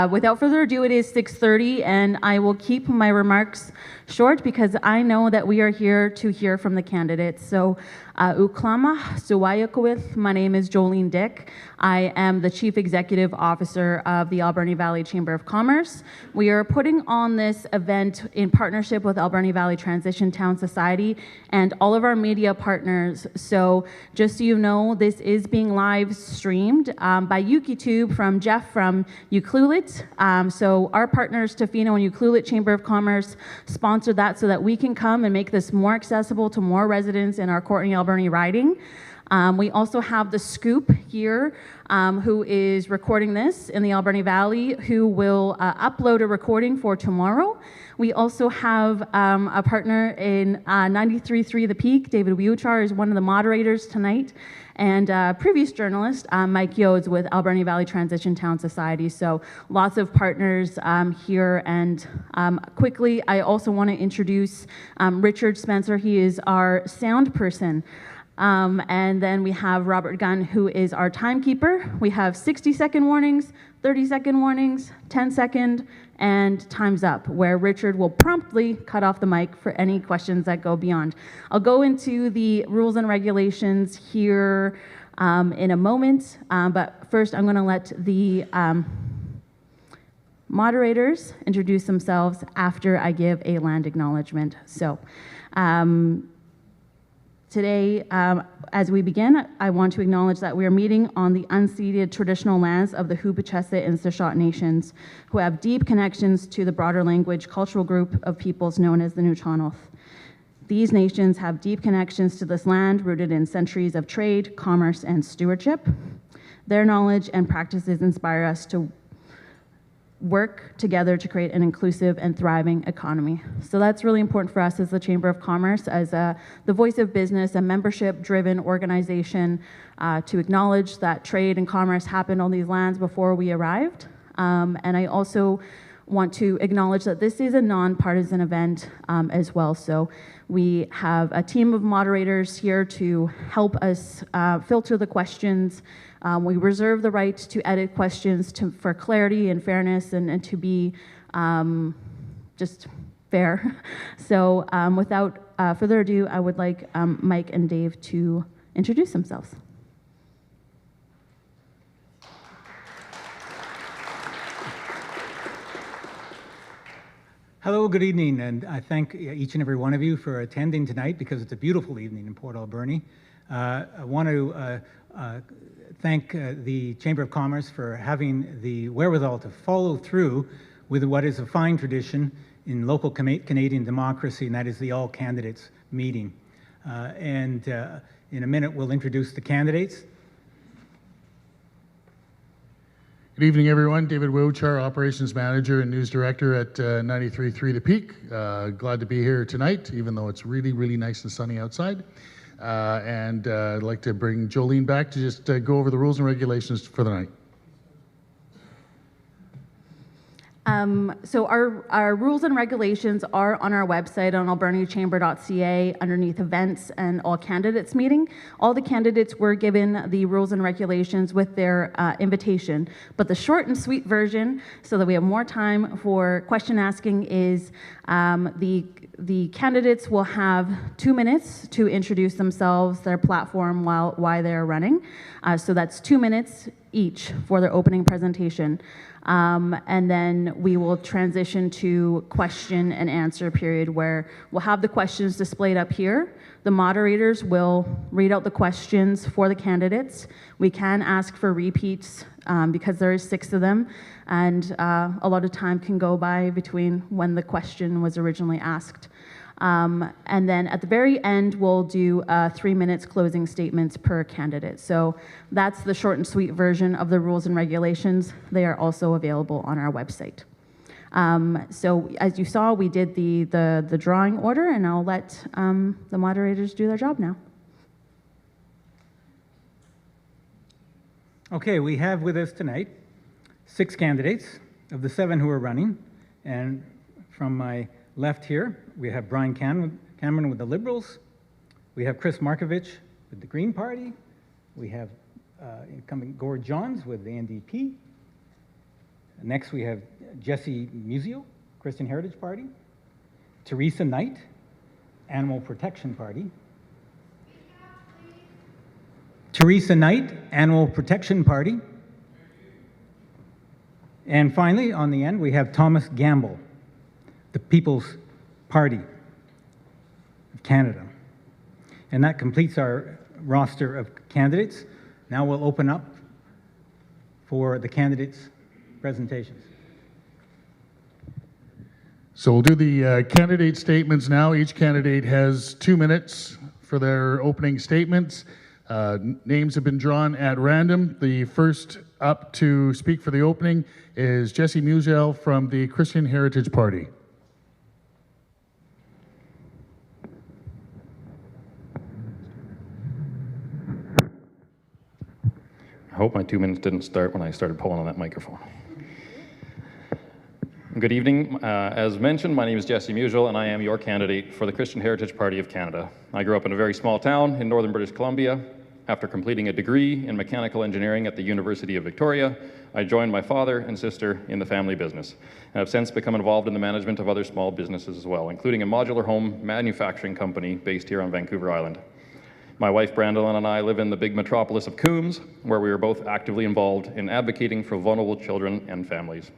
Without further ado, it is 6:30, and I will keep my remarks short because I know that we are here to hear from the candidates. So, Ucluelet, Ucluelet, my name is Jolene Dick. I am the Chief Executive Officer of the Alberni Valley Chamber of Commerce. We are putting on this event in partnership with Alberni Valley Transition Town Society and all of our media partners. So just so you know, this is being live streamed by YouTube from Jeff from Ucluelet. So our partners, Tofino and Ucluelet Chamber of Commerce, sponsored that so that we can come and make this more accessible to more residents in our Courtenay Alberni riding. We also have the Scoop here, who is recording this in the Alberni Valley, who will upload a recording for tomorrow. We also have a partner in 93.3 The Peak. David Wiuchar is one of the moderators tonight, and previous journalist, Mike Yodes with Alberni Valley Transition Town Society. So lots of partners here. And quickly, I also want to introduce Richard Spencer. He is our sound person. And then we have Robert Gunn, who is our timekeeper. We have 60-second warnings, 30-second warnings, 10-second, and time's up, where Richard will promptly cut off the mic for any questions that go beyond. I'll go into the rules and regulations here in a moment, but first I'm going to let the moderators introduce themselves after I give a land acknowledgement. So. Today, as we begin, I want to acknowledge that we are meeting on the unceded traditional lands of the Hubichese and Sishat nations, who have deep connections to the broader language cultural group of peoples known as the Nuchanoth. These nations have deep connections to this land rooted in centuries of trade, commerce, and stewardship. Their knowledge and practices inspire us to work together to create an inclusive and thriving economy. So that's really important for us as the Chamber of Commerce, as the voice of business, a membership-driven organization, to acknowledge that trade and commerce happened on these lands before we arrived. And I also want to acknowledge that this is a nonpartisan event as well. So we have a team of moderators here to help us filter the questions. We reserve the right to edit questions for clarity and fairness and to be just fair. So without further ado, I would like Mike and Dave to introduce themselves. Hello, good evening, and I thank each and every one of you for attending tonight because it's a beautiful evening in Port Alberni. I want to thank the Chamber of Commerce for having the wherewithal to follow through with what is a fine tradition in local Canadian democracy, and that is the all candidates meeting. In a minute, we'll introduce the candidates. Good evening, everyone. David Wiuchar, Operations Manager and News Director at 93.3 The Peak. Glad to be here tonight, even though it's really, really nice and sunny outside. I'd like to bring Jolene back to just go over the rules and regulations for the night. So our rules and regulations are on our website on albernichamber.ca underneath events and all candidates meeting. All the candidates were given the rules and regulations with their invitation, but the short and sweet version, so that we have more time for question asking, is the candidates will have 2 minutes to introduce themselves, their platform, why they're running. So that's 2 minutes each for their opening presentation. And then we will transition to question and answer period, where we'll have the questions displayed up here. The moderators will read out the questions for the candidates. We can ask for repeats because there is 6 of them, and a lot of time can go by between when the question was originally asked. And then at the very end, we'll do 3 minutes closing statements per candidate. So that's the short and sweet version of the rules and regulations. They are also available on our website. So as you saw, we did the drawing order, and I'll let the moderators do their job now. Okay, we have with us tonight 6 candidates of the 7 who are running. And from my left here, we have Brian Cameron with the Liberals. We have Chris Markovich with the Green Party. We have incoming Gord Johns with the NDP. Next, we have Jesse Musio, Christian Heritage Party. Teresa Knight, Animal Protection Party. Teresa Knight, Animal Protection Party. And finally, on the end, we have Thomas Gamble, the People's Party of Canada. And that completes our roster of candidates. Now we'll open up for the candidates' presentations. So we'll do the candidate statements now. Each candidate has 2 minutes for their opening statements. Names have been drawn at random. The first up to speak for the opening is Jesse Musel from the Christian Heritage Party. I hope my 2 minutes didn't start when I started pulling on that microphone. Good evening. As mentioned, my name is Jesse Musel, and I am your candidate for the Christian Heritage Party of Canada. I grew up in a very small town in northern British Columbia. After completing a degree in mechanical engineering at the University of Victoria, I joined my father and sister in the family business, and have since become involved in the management of other small businesses as well, including a modular home manufacturing company based here on Vancouver Island. My wife Brandon and I live in the big metropolis of Coombs, where we are both actively involved in advocating for vulnerable children and families.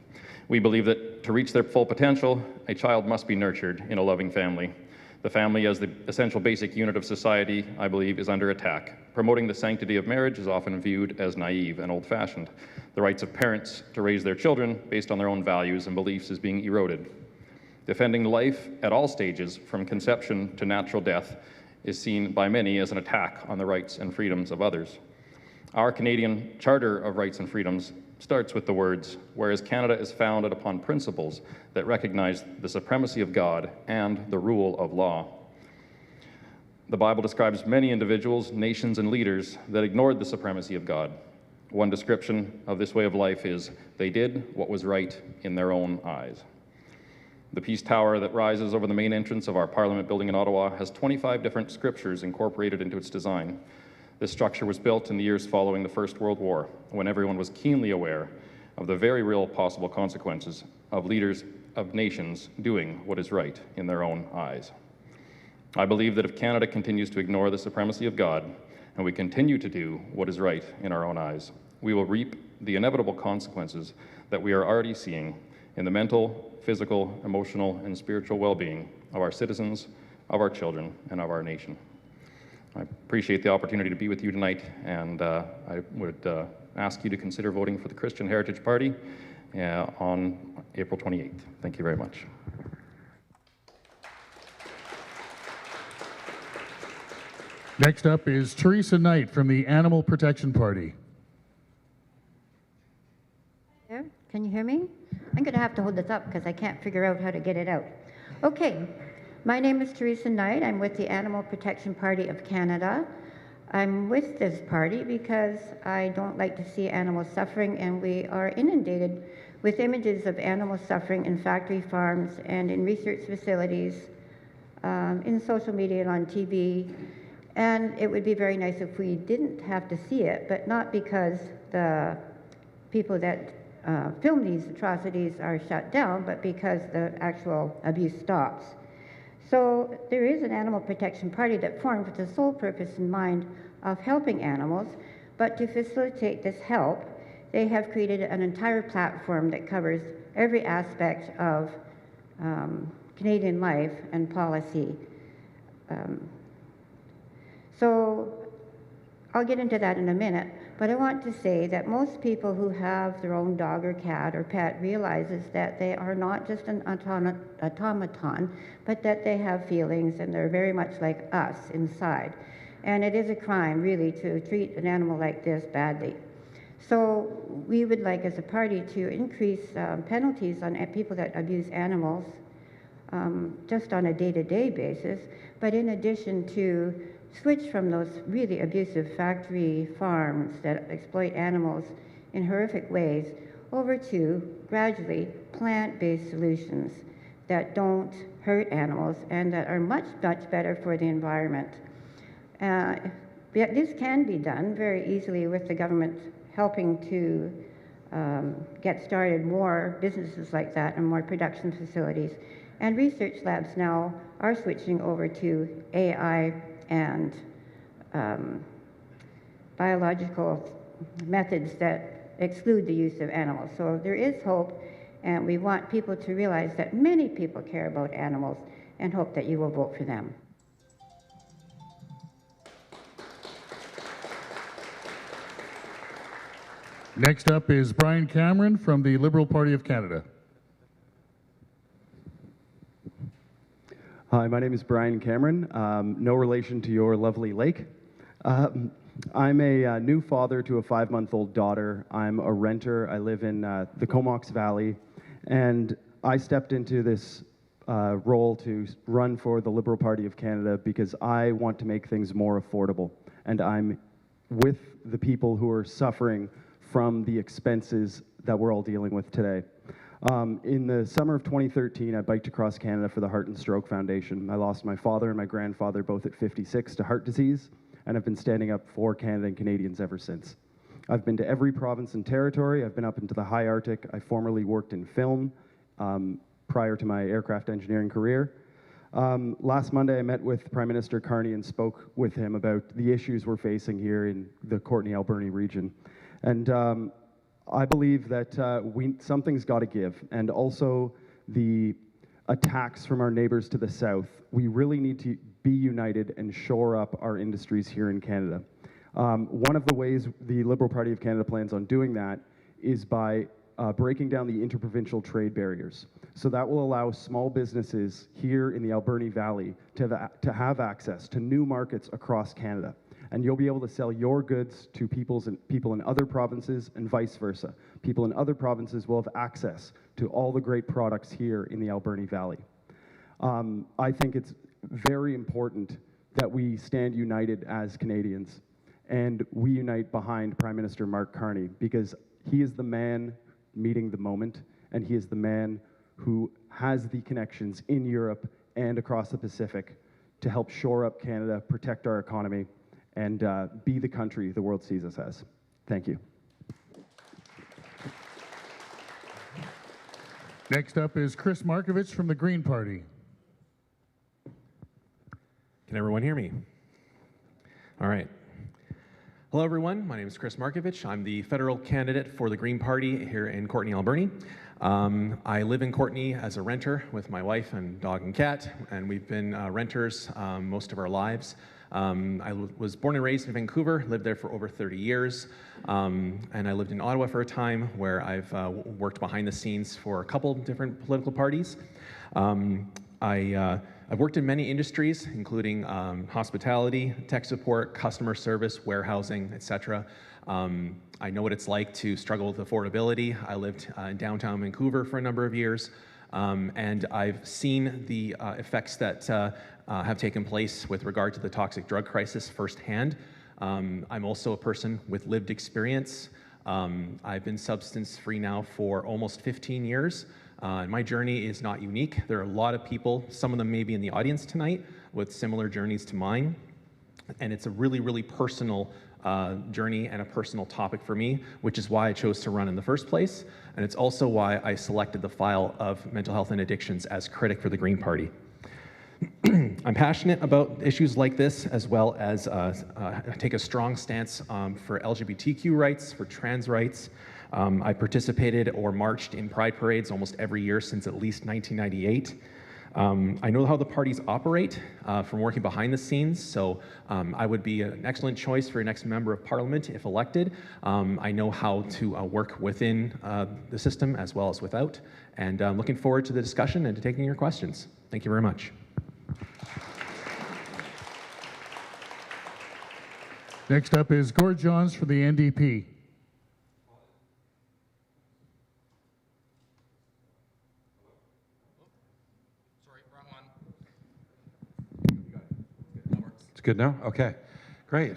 We believe that to reach their full potential, a child must be nurtured in a loving family. The family, as the essential basic unit of society, I believe, is under attack. Promoting the sanctity of marriage is often viewed as naive and old-fashioned. The rights of parents to raise their children based on their own values and beliefs is being eroded. Defending life at all stages, from conception to natural death, is seen by many as an attack on the rights and freedoms of others. Our Canadian Charter of Rights and Freedoms starts with the words, whereas Canada is founded upon principles that recognize the supremacy of God and the rule of law. The Bible describes many individuals, nations, and leaders that ignored the supremacy of God. One description of this way of life is, they did what was right in their own eyes. The Peace Tower that rises over the main entrance of our Parliament building in Ottawa has 25 different scriptures incorporated into its design. This structure was built in the years following the First World War, when everyone was keenly aware of the very real possible consequences of leaders of nations doing what is right in their own eyes. I believe that if Canada continues to ignore the supremacy of God, and we continue to do what is right in our own eyes, we will reap the inevitable consequences that we are already seeing in the mental, physical, emotional, and spiritual well-being of our citizens, of our children, and of our nation. I appreciate the opportunity to be with you tonight, and I would ask you to consider voting for the Christian Heritage Party on April 28th. Thank you very much. Next up is Teresa Knight from the Animal Protection Party. There, can you hear me? I'm going to have to hold this up because I can't figure out how to get it out. Okay, my name is Teresa Knight. I'm with the Animal Protection Party of Canada. I'm with this party because I don't like to see animals suffering, and we are inundated with images of animals suffering in factory farms and in research facilities, in social media and on TV. And it would be very nice if we didn't have to see it, but not because the people that film these atrocities are shut down, but because the actual abuse stops. So there is an animal protection party that formed with the sole purpose in mind of helping animals, but to facilitate this help, they have created an entire platform that covers every aspect of Canadian life and policy. So I'll get into that in a minute, but I want to say that most people who have their own dog or cat or pet realizes that they are not just an automaton, but that they have feelings and they're very much like us inside. And it is a crime, really, to treat an animal like this badly. So we would like, as a party, to increase penalties on people that abuse animals just on a day-to-day basis, but in addition to switch from those really abusive factory farms that exploit animals in horrific ways over to gradually plant-based solutions that don't hurt animals and that are much, much better for the environment. This can be done very easily with the government helping to get started more businesses like that and more production facilities. And research labs now are switching over to AI and biological methods that exclude the use of animals. So there is hope, and we want people to realize that many people care about animals and hope that you will vote for them. Next up is Brian Cameron from the Liberal Party of Canada. Hi, my name is Brian Cameron. No relation to your lovely lake. I'm a new father to a 5-month-old daughter. I'm a renter. I live in the Comox Valley, and I stepped into this role to run for the Liberal Party of Canada because I want to make things more affordable, and I'm with the people who are suffering from the expenses that we're all dealing with today. In the summer of 2013, I biked across Canada for the Heart and Stroke Foundation. I lost my father and my grandfather both at 56 to heart disease, and I've been standing up for Canada and Canadians ever since. I've been to every province and territory. I've been up into the high Arctic. I formerly worked in film prior to my aircraft engineering career. Last Monday, I met with Prime Minister Carney and spoke with him about the issues we're facing here in the Courtenay, Alberni region. And I believe that something's got to give. And also the attacks from our neighbors to the south, we really need to be united and shore up our industries here in Canada. One of the ways the Liberal Party of Canada plans on doing that is by breaking down the interprovincial trade barriers. So that will allow small businesses here in the Alberni Valley to have access to new markets across Canada. And you'll be able to sell your goods to people in other provinces and vice versa. People in other provinces will have access to all the great products here in the Alberni Valley. I think it's very important that we stand united as Canadians, and we unite behind Prime Minister Mark Carney, because he is the man meeting the moment, and he is the man who has the connections in Europe and across the Pacific to help shore up Canada, protect our economy, and be the country the world sees us as. Thank you. Next up is Chris Markovich from the Green Party. Can everyone hear me? All right. Hello, everyone. My name is Chris Markovich. I'm the federal candidate for the Green Party here in Courtenay, Alberni. I live in Courtenay as a renter with my wife and dog and cat, and we've been renters most of our lives. I was born and raised in Vancouver, lived there for over 30 years, and I lived in Ottawa for a time where I've worked behind the scenes for a couple different political parties. I've worked in many industries, including hospitality, tech support, customer service, warehousing, etc. I know what it's like to struggle with affordability. I lived in downtown Vancouver for a number of years, and I've seen the effects that have taken place with regard to the toxic drug crisis firsthand. I'm also a person with lived experience. I've been substance-free now for almost 15 years. My journey is not unique. There are a lot of people, some of them may be in the audience tonight, with similar journeys to mine. And it's a really, really personal journey and a personal topic for me, which is why I chose to run in the first place. And it's also why I selected the file of mental health and addictions as critic for the Green Party. I'm passionate about issues like this, as well as take a strong stance for LGBTQ rights, for trans rights. I participated or marched in pride parades almost every year since at least 1998. I know how the parties operate from working behind the scenes, so I would be an excellent choice for your next member of parliament if elected. I know how to work within the system as well as without, and I'm looking forward to the discussion and to taking your questions. Thank you very much. Next up is Gord Johns for the NDP. It's good now? Okay, great.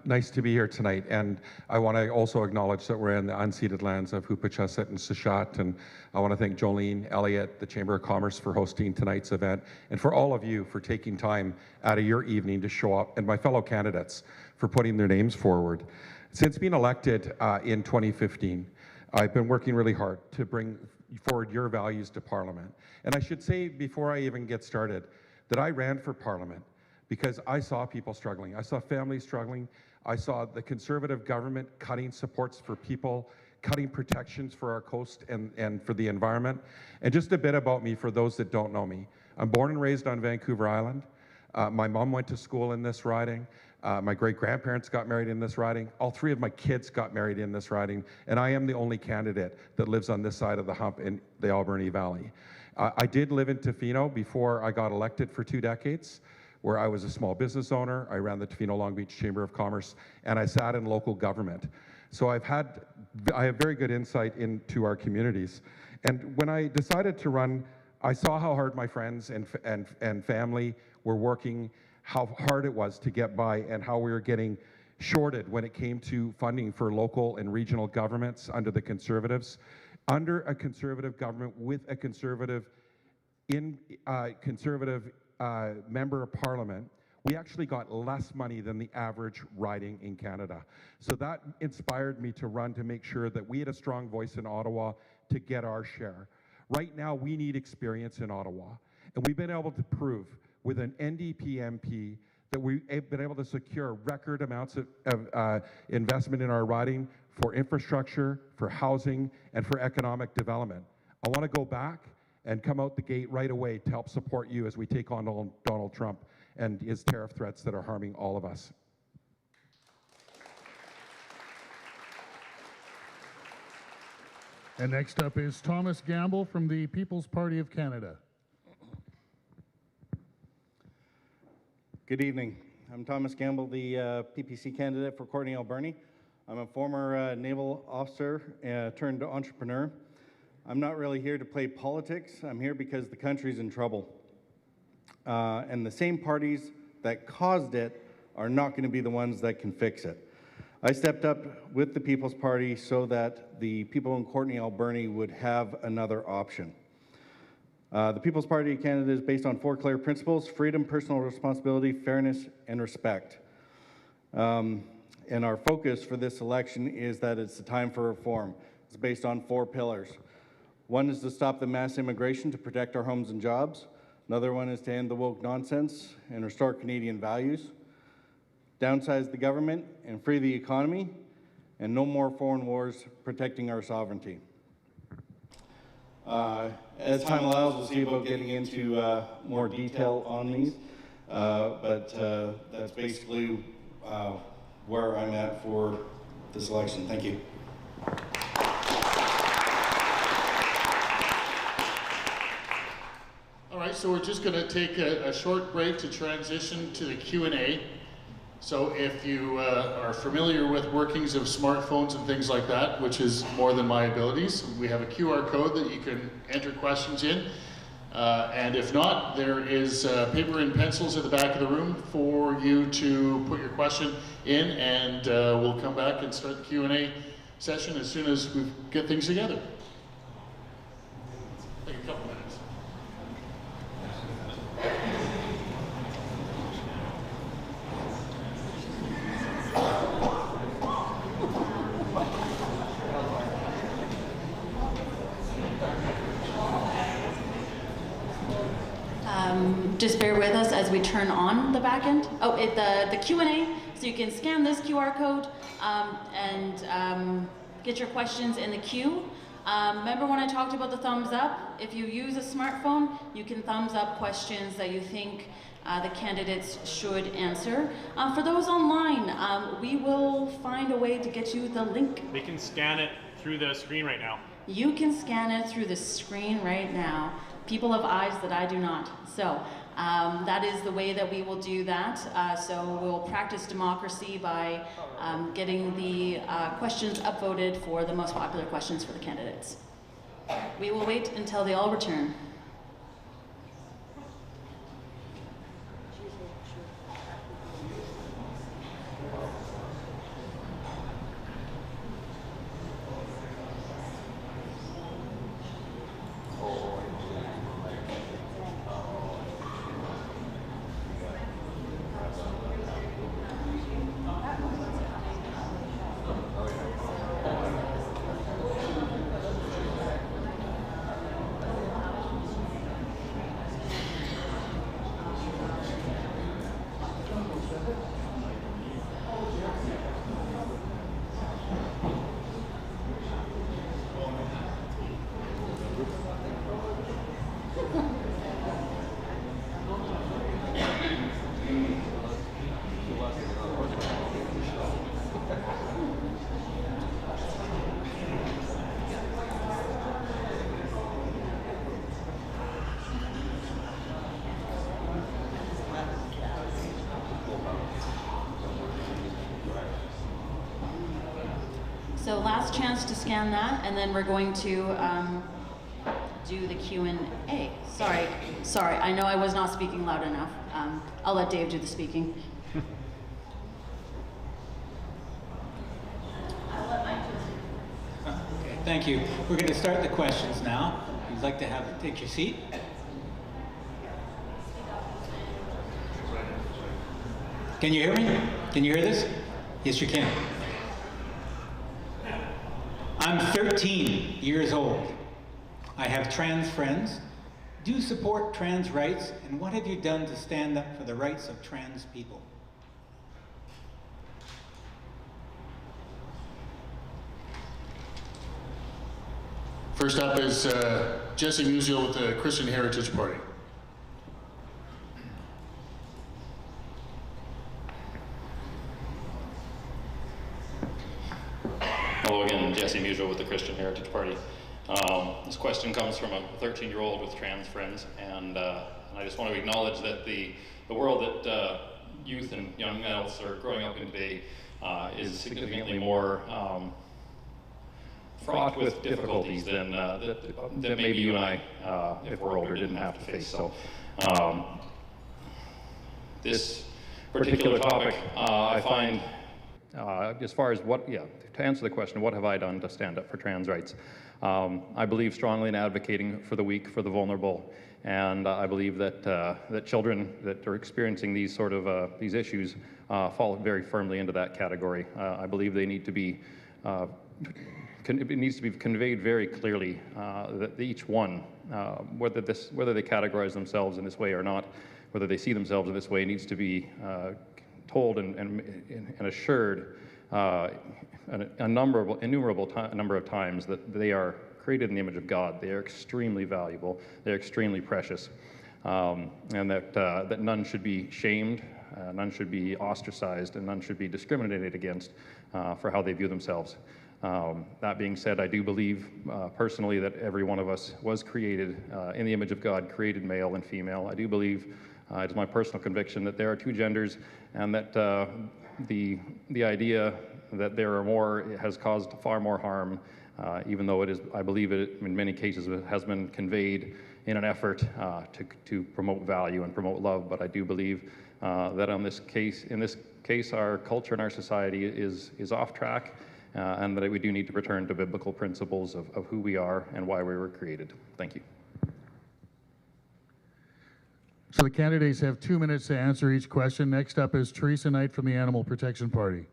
Nice to be here tonight. And I want to also acknowledge that we're in the unceded lands of Hupachaset and Sishat. And I want to thank Jolene, Elliott, the Chamber of Commerce for hosting tonight's event, and for all of you for taking time out of your evening to show up, and my fellow candidates for putting their names forward. Since being elected in 2015, I've been working really hard to bring forward your values to Parliament. And I should say, before I even get started, that I ran for Parliament because I saw people struggling. I saw families struggling. I saw the Conservative government cutting supports for people, cutting protections for our coast and for the environment. And just a bit about me for those that don't know me. I'm born and raised on Vancouver Island. My mom went to school in this riding. My great-grandparents got married in this riding. All three of my kids got married in this riding. And I am the only candidate that lives on this side of the hump in the Alberni Valley. I did live in Tofino before I got elected for 2 decades, where I was a small business owner. I ran the Tofino Long Beach Chamber of Commerce, and I sat in local government. So I have very good insight into our communities. And when I decided to run, I saw how hard my friends and family were working, how hard it was to get by, and how we were getting shorted when it came to funding for local and regional governments under the Conservatives. Under a Conservative government with a Conservative member of Parliament, we actually got less money than the average riding in Canada. So that inspired me to run to make sure that we had a strong voice in Ottawa to get our share. Right now, we need experience in Ottawa. And we've been able to prove with an NDP MP that we've been able to secure record amounts of investment in our riding for infrastructure, for housing, and for economic development. I want to go back and come out the gate right away to help support you as we take on Donald Trump and his tariff threats that are harming all of us. And next up is Thomas Gamble from the People's Party of Canada. Good evening. I'm Thomas Gamble, the PPC candidate for Courtenay, Alberni. I'm a former naval officer turned entrepreneur. I'm not really here to play politics. I'm here because the country's in trouble. And the same parties that caused it are not going to be the ones that can fix it. I stepped up with the People's Party so that the people in Courtenay, Alberni would have another option. The People's Party of Canada is based on 4 clear principles: freedom, personal responsibility, fairness, and respect. And our focus for this election is that it's the time for reform. It's based on 4 pillars. One is to stop the mass immigration to protect our homes and jobs. Another one is to end the woke nonsense and restore Canadian values. Downsize the government and free the economy, and no more foreign wars, protecting our sovereignty. As time allows, we'll see about getting into more detail on these, but that's basically where I'm at for this election. Thank you. All right, so we're just going to take a short break to transition to the Q&A. So if you are familiar with workings of smartphones and things like that, which is more than my abilities, we have a QR code that you can enter questions in. And if not, there is paper and pencils at the back of the room for you to put your question in, and we'll come back and start the Q&A session as soon as we get things together. Take a couple minutes. Just bear with us as we turn on the back end. Oh, the Q&A, so you can scan this QR code and get your questions in the queue. Remember when I talked about the thumbs up? If you use a smartphone, you can thumbs up questions that you think the candidates should answer. For those online, we will find a way to get you the link. They can scan it through the screen right now. You can scan it through the screen right now. People have eyes that I do not. So that is the way that we will do that. So we'll practice democracy by getting the questions upvoted for the most popular questions for the candidates. We will wait until they all return. So last chance to scan that, and then we're going to do the Q&A. Sorry, I know I was not speaking loud enough. I'll let Dave do the speaking. Okay, thank you. We're going to start the questions now. If you'd like to take your seat. Can you hear me? Can you hear this? Yes, you can. I'm 13 years old. I have trans friends. Do you support trans rights? And what have you done to stand up for the rights of trans people? First up is Jesse Musial with the Christian Heritage Party. Hello again, Jesse Musial with the Christian Heritage Party. This question comes from a 13-year-old with trans friends, and I just want to acknowledge that the world that youth and young adults are growing up in today is significantly more fraught with difficulties than that maybe you and I, if we're older, didn't have to face. So this particular topic, I find, as far as to answer the question, what have I done to stand up for trans rights? I believe strongly in advocating for the weak, for the vulnerable, and I believe that that children that are experiencing these sort of these issues fall very firmly into that category. I believe they need to be it needs to be conveyed very clearly that each one, whether they categorize themselves in this way or not, whether they see themselves in this way, needs to be told and assured an innumerable number of times that they are created in the image of God. They are extremely valuable. They're extremely precious, and that none should be shamed, none should be ostracized, and none should be discriminated against for how they view themselves. That being said, I do believe personally that every one of us was created in the image of God, created male and female. I do believe, it is my personal conviction, that there are two genders, and that the idea that there are more has caused far more harm, even though it is, I believe it in many cases it has been conveyed in an effort to promote value and promote love. But I do believe that in this case, our culture and our society is off track, and that we do need to return to biblical principles of who we are and why we were created. Thank you. So the candidates have 2 minutes to answer each question. Next up is Teresa Knight from the Animal Protection Party.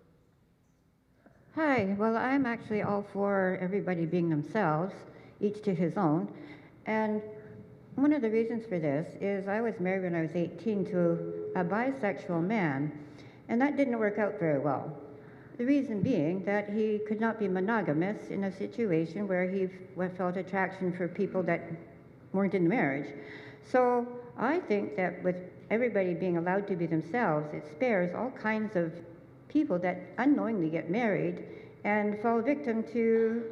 Hi, well, I'm actually all for everybody being themselves, each to his own. And one of the reasons for this is I was married when I was 18 to a bisexual man, and that didn't work out very well. The reason being that he could not be monogamous in a situation where he felt attraction for people that weren't in the marriage. So I think that with everybody being allowed to be themselves, it spares all kinds of people that unknowingly get married and fall victim to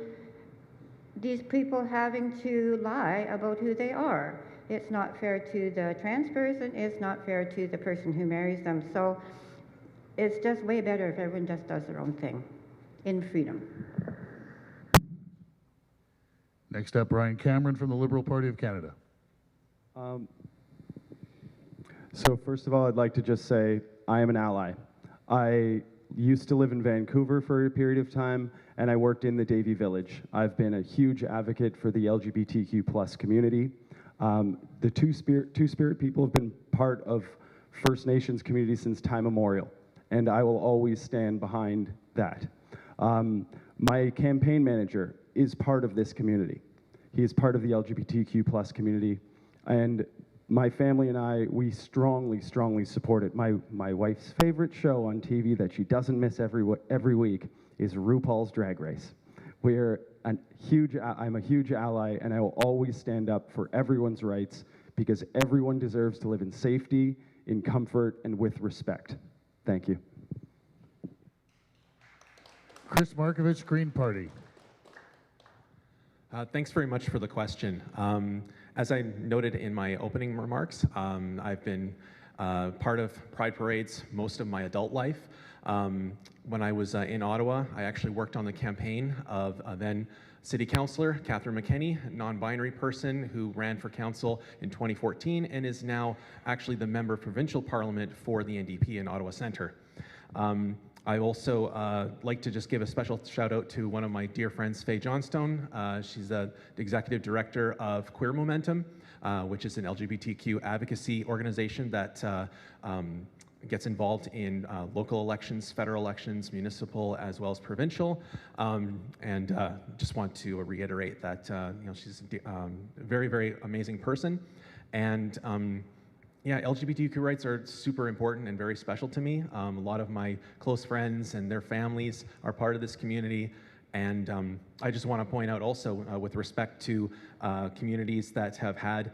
these people having to lie about who they are. It's not fair to the trans person, it's not fair to the person who marries them. So it's just way better if everyone just does their own thing in freedom. Next up, Ryan Cameron from the Liberal Party of Canada. So first of all, I'd like to just say I am an ally. I used to live in Vancouver for a period of time, and I worked in the Davie Village. I've been a huge advocate for the LGBTQ+ community. The Two-Spirit people have been part of First Nations community since time immemorial, and I will always stand behind that. My campaign manager is part of this community. He is part of the LGBTQ+ community, and my family and I, we strongly, strongly support it. My wife's favorite show on TV that she doesn't miss every week is RuPaul's Drag Race. I'm a huge ally, and I will always stand up for everyone's rights because everyone deserves to live in safety, in comfort, and with respect. Thank you. Chris Markovich, Green Party. Thanks very much for the question. As I noted in my opening remarks, I've been part of Pride parades most of my adult life. When I was in Ottawa, I actually worked on the campaign of then City Councillor Catherine McKenney, a non-binary person who ran for council in 2014 and is now actually the member of provincial parliament for the NDP in Ottawa Centre. I also like to just give a special shout out to one of my dear friends, Faye Johnstone. She's the executive director of Queer Momentum, which is an LGBTQ advocacy organization that gets involved in local elections, federal elections, municipal, as well as provincial. And just want to reiterate that she's a very, very amazing person. And yeah, LGBTQ rights are super important and very special to me. A lot of my close friends and their families are part of this community. And I just want to point out also, with respect to communities that have had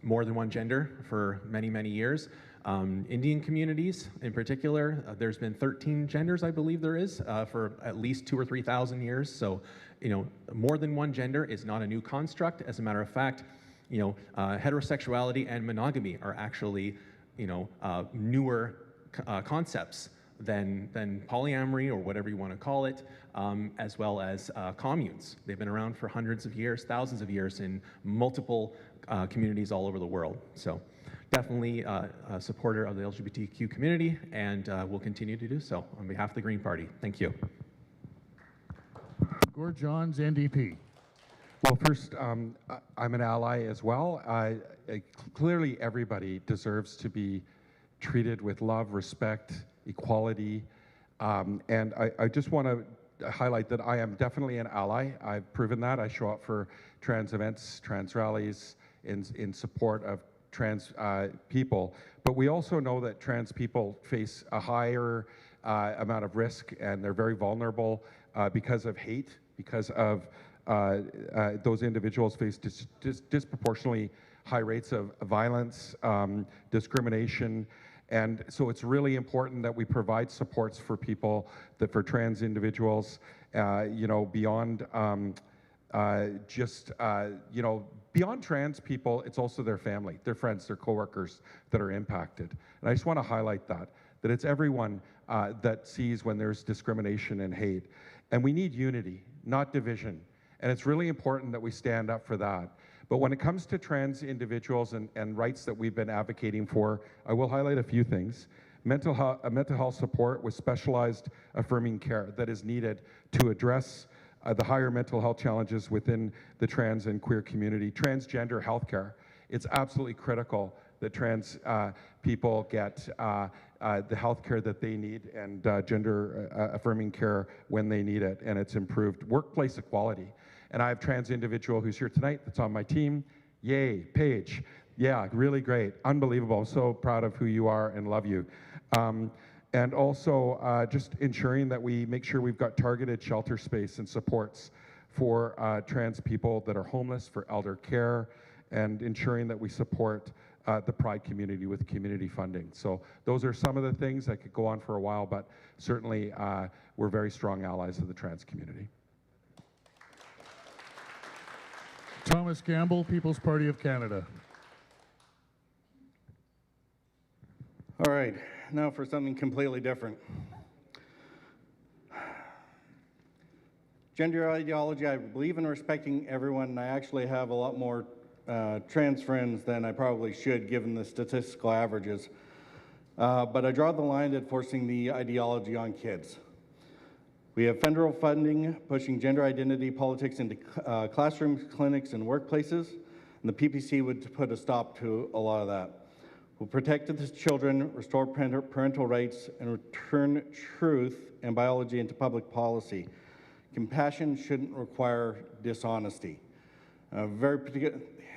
more than one gender for many, many years, Indian communities in particular, there's been 13 genders, I believe there is, for at least 2,000 or 3,000 years. So, more than one gender is not a new construct. As a matter of fact, heterosexuality and monogamy are actually, newer concepts than polyamory or whatever you want to call it, as well as communes. They've been around for hundreds of years, thousands of years in multiple communities all over the world. So definitely a supporter of the LGBTQ community, and will continue to do so on behalf of the Green Party. Thank you. Gord Johns, NDP. Well, first, I'm an ally as well. Clearly, everybody deserves to be treated with love, respect, equality, and I just want to highlight that I am definitely an ally. I've proven that. I show up for trans events, trans rallies in support of trans people, but we also know that trans people face a higher amount of risk, and they're very vulnerable because of hate, because of those individuals face disproportionately high rates of violence, discrimination, and so it's really important that we provide supports for people, for trans individuals, beyond beyond trans people, it's also their family, their friends, their coworkers that are impacted. And I just want to highlight that it's everyone that sees when there's discrimination and hate. And we need unity, not division. And it's really important that we stand up for that. But when it comes to trans individuals and rights that we've been advocating for, I will highlight a few things. Mental health support with specialized affirming care that is needed to address the higher mental health challenges within the trans and queer community. Transgender healthcare, it's absolutely critical that trans people get the health care that they need and gender affirming care when they need it, and it's improved. Workplace equality. And I have a trans individual who's here tonight that's on my team. Yay, Paige. Yeah, really great. Unbelievable. I'm so proud of who you are and love you. And also just ensuring that we make sure we've got targeted shelter space and supports for trans people that are homeless, for elder care, and ensuring that we support the Pride community with community funding. So those are some of the things. I could go on for a while, but certainly we're very strong allies of the trans community. Thomas Campbell, People's Party of Canada. All right, now for something completely different. Gender ideology, I believe in respecting everyone, and I actually have a lot more trans friends than I probably should, given the statistical averages. But I draw the line at forcing the ideology on kids. We have federal funding pushing gender identity politics into classrooms, clinics, and workplaces, and the PPC would put a stop to a lot of that. We'll protect the children, restore parental rights, and return truth and biology into public policy. Compassion shouldn't require dishonesty.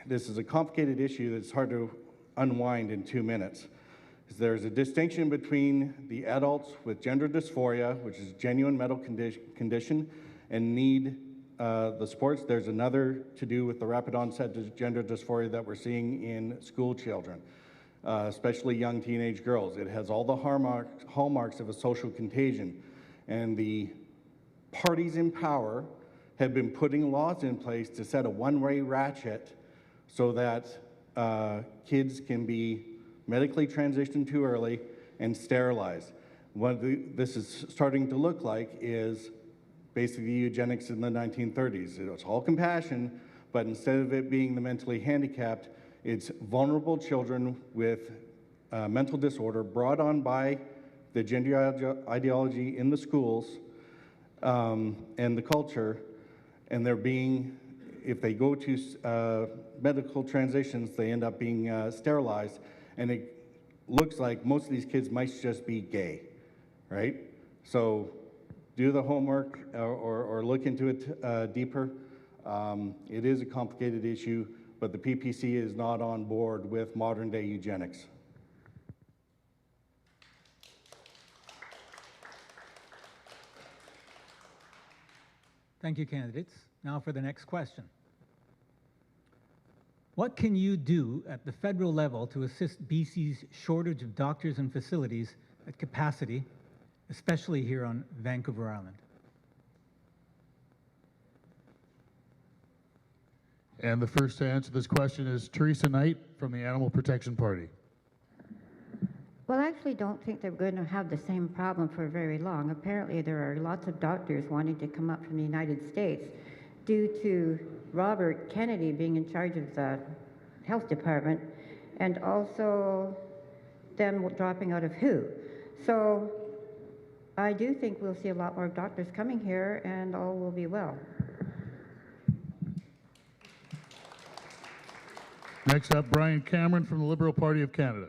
This is a complicated issue that's hard to unwind in 2 minutes. There's a distinction between the adults with gender dysphoria, which is a genuine medical condition, and need the supports. There's another to do with the rapid onset gender dysphoria that we're seeing in school children, especially young teenage girls. It has all the hallmarks of a social contagion, and the parties in power have been putting laws in place to set a one-way ratchet so that kids can be medically transitioned too early and sterilized. This is starting to look like is basically eugenics in the 1930s. It's all compassion, but instead of it being the mentally handicapped, it's vulnerable children with mental disorder brought on by the gender ideology in the schools and the culture, and they're being, if they go to medical transitions, they end up being sterilized, and it looks like most of these kids might just be gay, right? So do the homework or look into it deeper. It is a complicated issue, but the PPC is not on board with modern day eugenics. Thank you, candidates. Now for the next question. What can you do at the federal level to assist BC's shortage of doctors and facilities at capacity, especially here on Vancouver Island? And the first to answer this question is Teresa Knight from the Animal Protection Party. Well, I actually don't think they're going to have the same problem for very long. Apparently, there are lots of doctors wanting to come up from the United States due to Robert Kennedy being in charge of the health department and also them dropping out of WHO. So I do think we'll see a lot more doctors coming here and all will be well. Next up, Brian Cameron from the Liberal Party of Canada.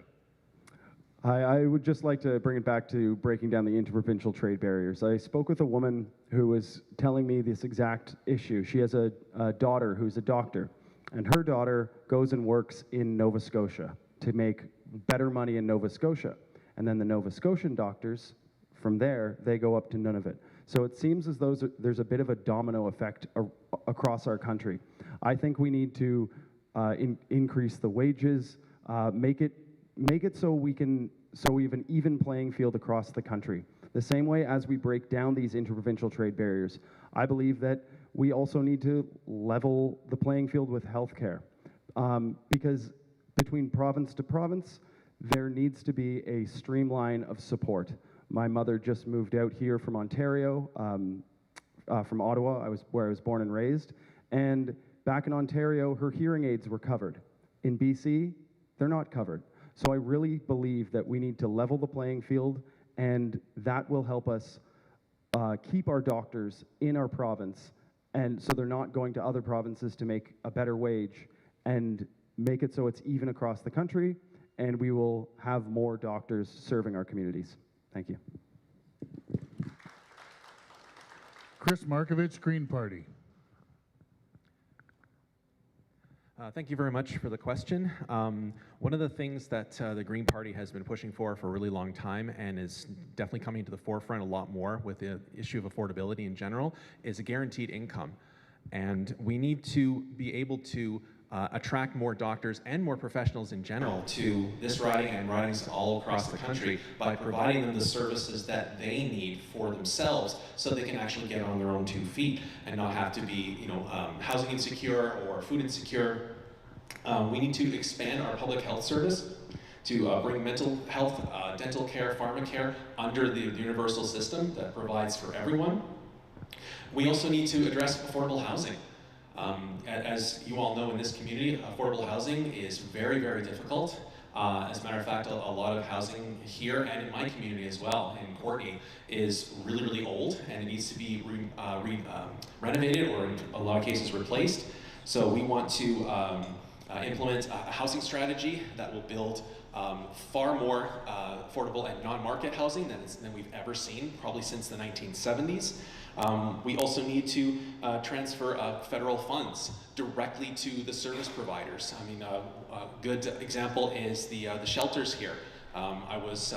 Hi, I would just like to bring it back to breaking down the interprovincial trade barriers. I spoke with a woman who was telling me this exact issue. She has a daughter who's a doctor, and her daughter goes and works in Nova Scotia to make better money in Nova Scotia. And then the Nova Scotian doctors, from there, they go up to Nunavut. So it seems as though there's a bit of a domino effect across our country. I think we need to increase the wages, make it so we have an even playing field across the country. The same way as we break down these interprovincial trade barriers, I believe that we also need to level the playing field with healthcare, because between province to province, there needs to be a streamline of support. My mother just moved out here from Ontario, from Ottawa, where I was born and raised, and back in Ontario, her hearing aids were covered. In BC, they're not covered. So I really believe that we need to level the playing field, and that will help us keep our doctors in our province, and so they're not going to other provinces to make a better wage, and make it so it's even across the country, and we will have more doctors serving our communities. Thank you. Chris Markovich, Green Party. Thank you very much for the question. One of the things that the Green Party has been pushing for a really long time and is definitely coming to the forefront a lot more with the issue of affordability in general is a guaranteed income. And we need to be able to attract more doctors and more professionals in general to this riding and ridings all across the country by providing them the services that they need for themselves so they can actually get on their own 2 feet and not have to be, housing insecure or food insecure. We need to expand our public health service to bring mental health, dental care, pharmacare under the universal system that provides for everyone. We also need to address affordable housing. As you all know, in this community, affordable housing is very, very difficult. As a matter of fact, a lot of housing here and in my community as well, in Courtenay, is really, really old and it needs to be renovated or in a lot of cases replaced. So we want to implement a housing strategy that will build far more affordable and non-market housing than we've ever seen, probably since the 1970s. We also need to transfer federal funds directly to the service providers. I mean, a good example is the shelters here. I was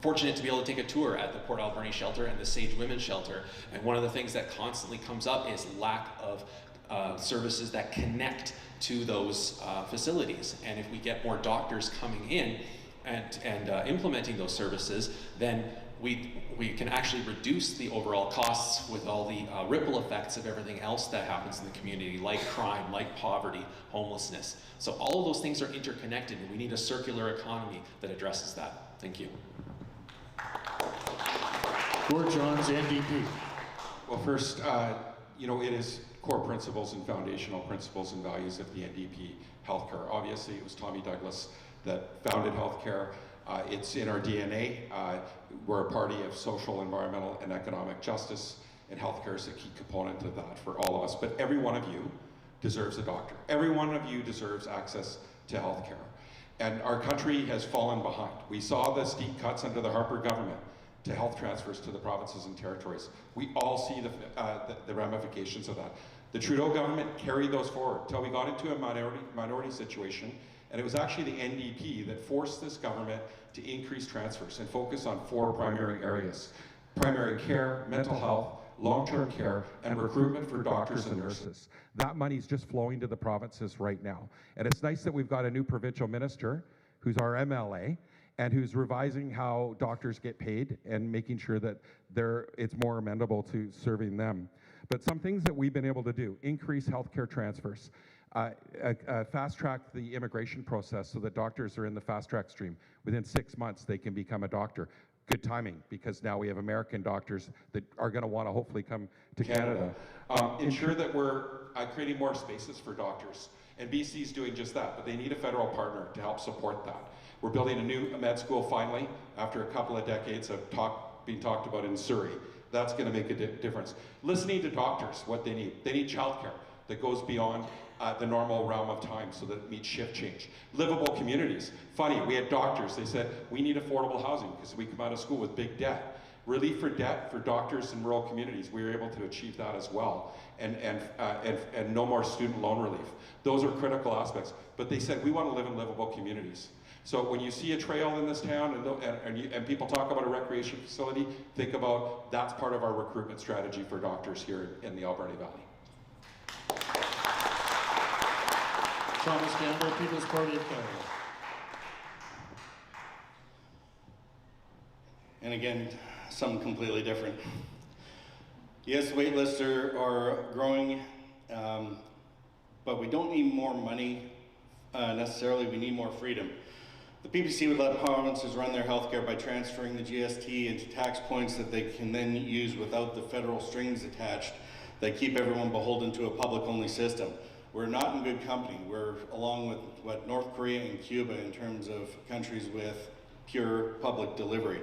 fortunate to be able to take a tour at the Port Alberni shelter and the Sage Women's shelter. And one of the things that constantly comes up is lack of services that connect to those facilities. And if we get more doctors coming in and implementing those services, then we can actually reduce the overall costs with all the ripple effects of everything else that happens in the community, like crime, like poverty, homelessness. So all of those things are interconnected, and we need a circular economy that addresses that. Thank you. Gord Johns, NDP. Well, first, you know, it is core principles and foundational principles and values of the NDP healthcare. Obviously, it was Tommy Douglas that founded healthcare. It's in our DNA. We're a party of social, environmental, and economic justice, and healthcare is a key component of that for all of us. But every one of you deserves a doctor. Every one of you deserves access to healthcare. And our country has fallen behind. We saw the steep cuts under the Harper government to health transfers to the provinces and territories. We all see the ramifications of that. The Trudeau government carried those forward till we got into a minority situation, and it was actually the NDP that forced this government to increase transfers and focus on 4 primary areas: primary care, mental health, long-term care, and recruitment for doctors and nurses. That money's just flowing to the provinces right now. And it's nice that we've got a new provincial minister who's our MLA and who's revising how doctors get paid and making sure that it's more amenable to serving them. But some things that we've been able to do: increase healthcare transfers, fast track the immigration process so that doctors are in the fast track stream. Within 6 months, they can become a doctor. Good timing, because now we have American doctors that are going to want to hopefully come to Canada. Ensure that we're creating more spaces for doctors. And BC's doing just that, but they need a federal partner to help support that. We're building a new med school finally, after a couple of decades of being talked about in Surrey. That's going to make a difference. Listening to doctors, what they need. They need childcare that goes beyond the normal realm of time so that it meets shift change. Livable communities. Funny, we had doctors, they said, we need affordable housing because we come out of school with big debt. Relief for debt for doctors in rural communities, we were able to achieve that as well. And no more student loan relief. Those are critical aspects. But they said, we want to live in livable communities. So when you see a trail in this town and people talk about a recreation facility, think about that's part of our recruitment strategy for doctors here in the Alberni Valley. Thomas Campbell, People's Party of Canada. And again, something completely different. Yes, waitlists are growing, but we don't need more money necessarily, we need more freedom. The PPC would let provinces run their healthcare by transferring the GST into tax points that they can then use without the federal strings attached that keep everyone beholden to a public-only system. We're not in good company. We're along with what North Korea and Cuba in terms of countries with pure public delivery.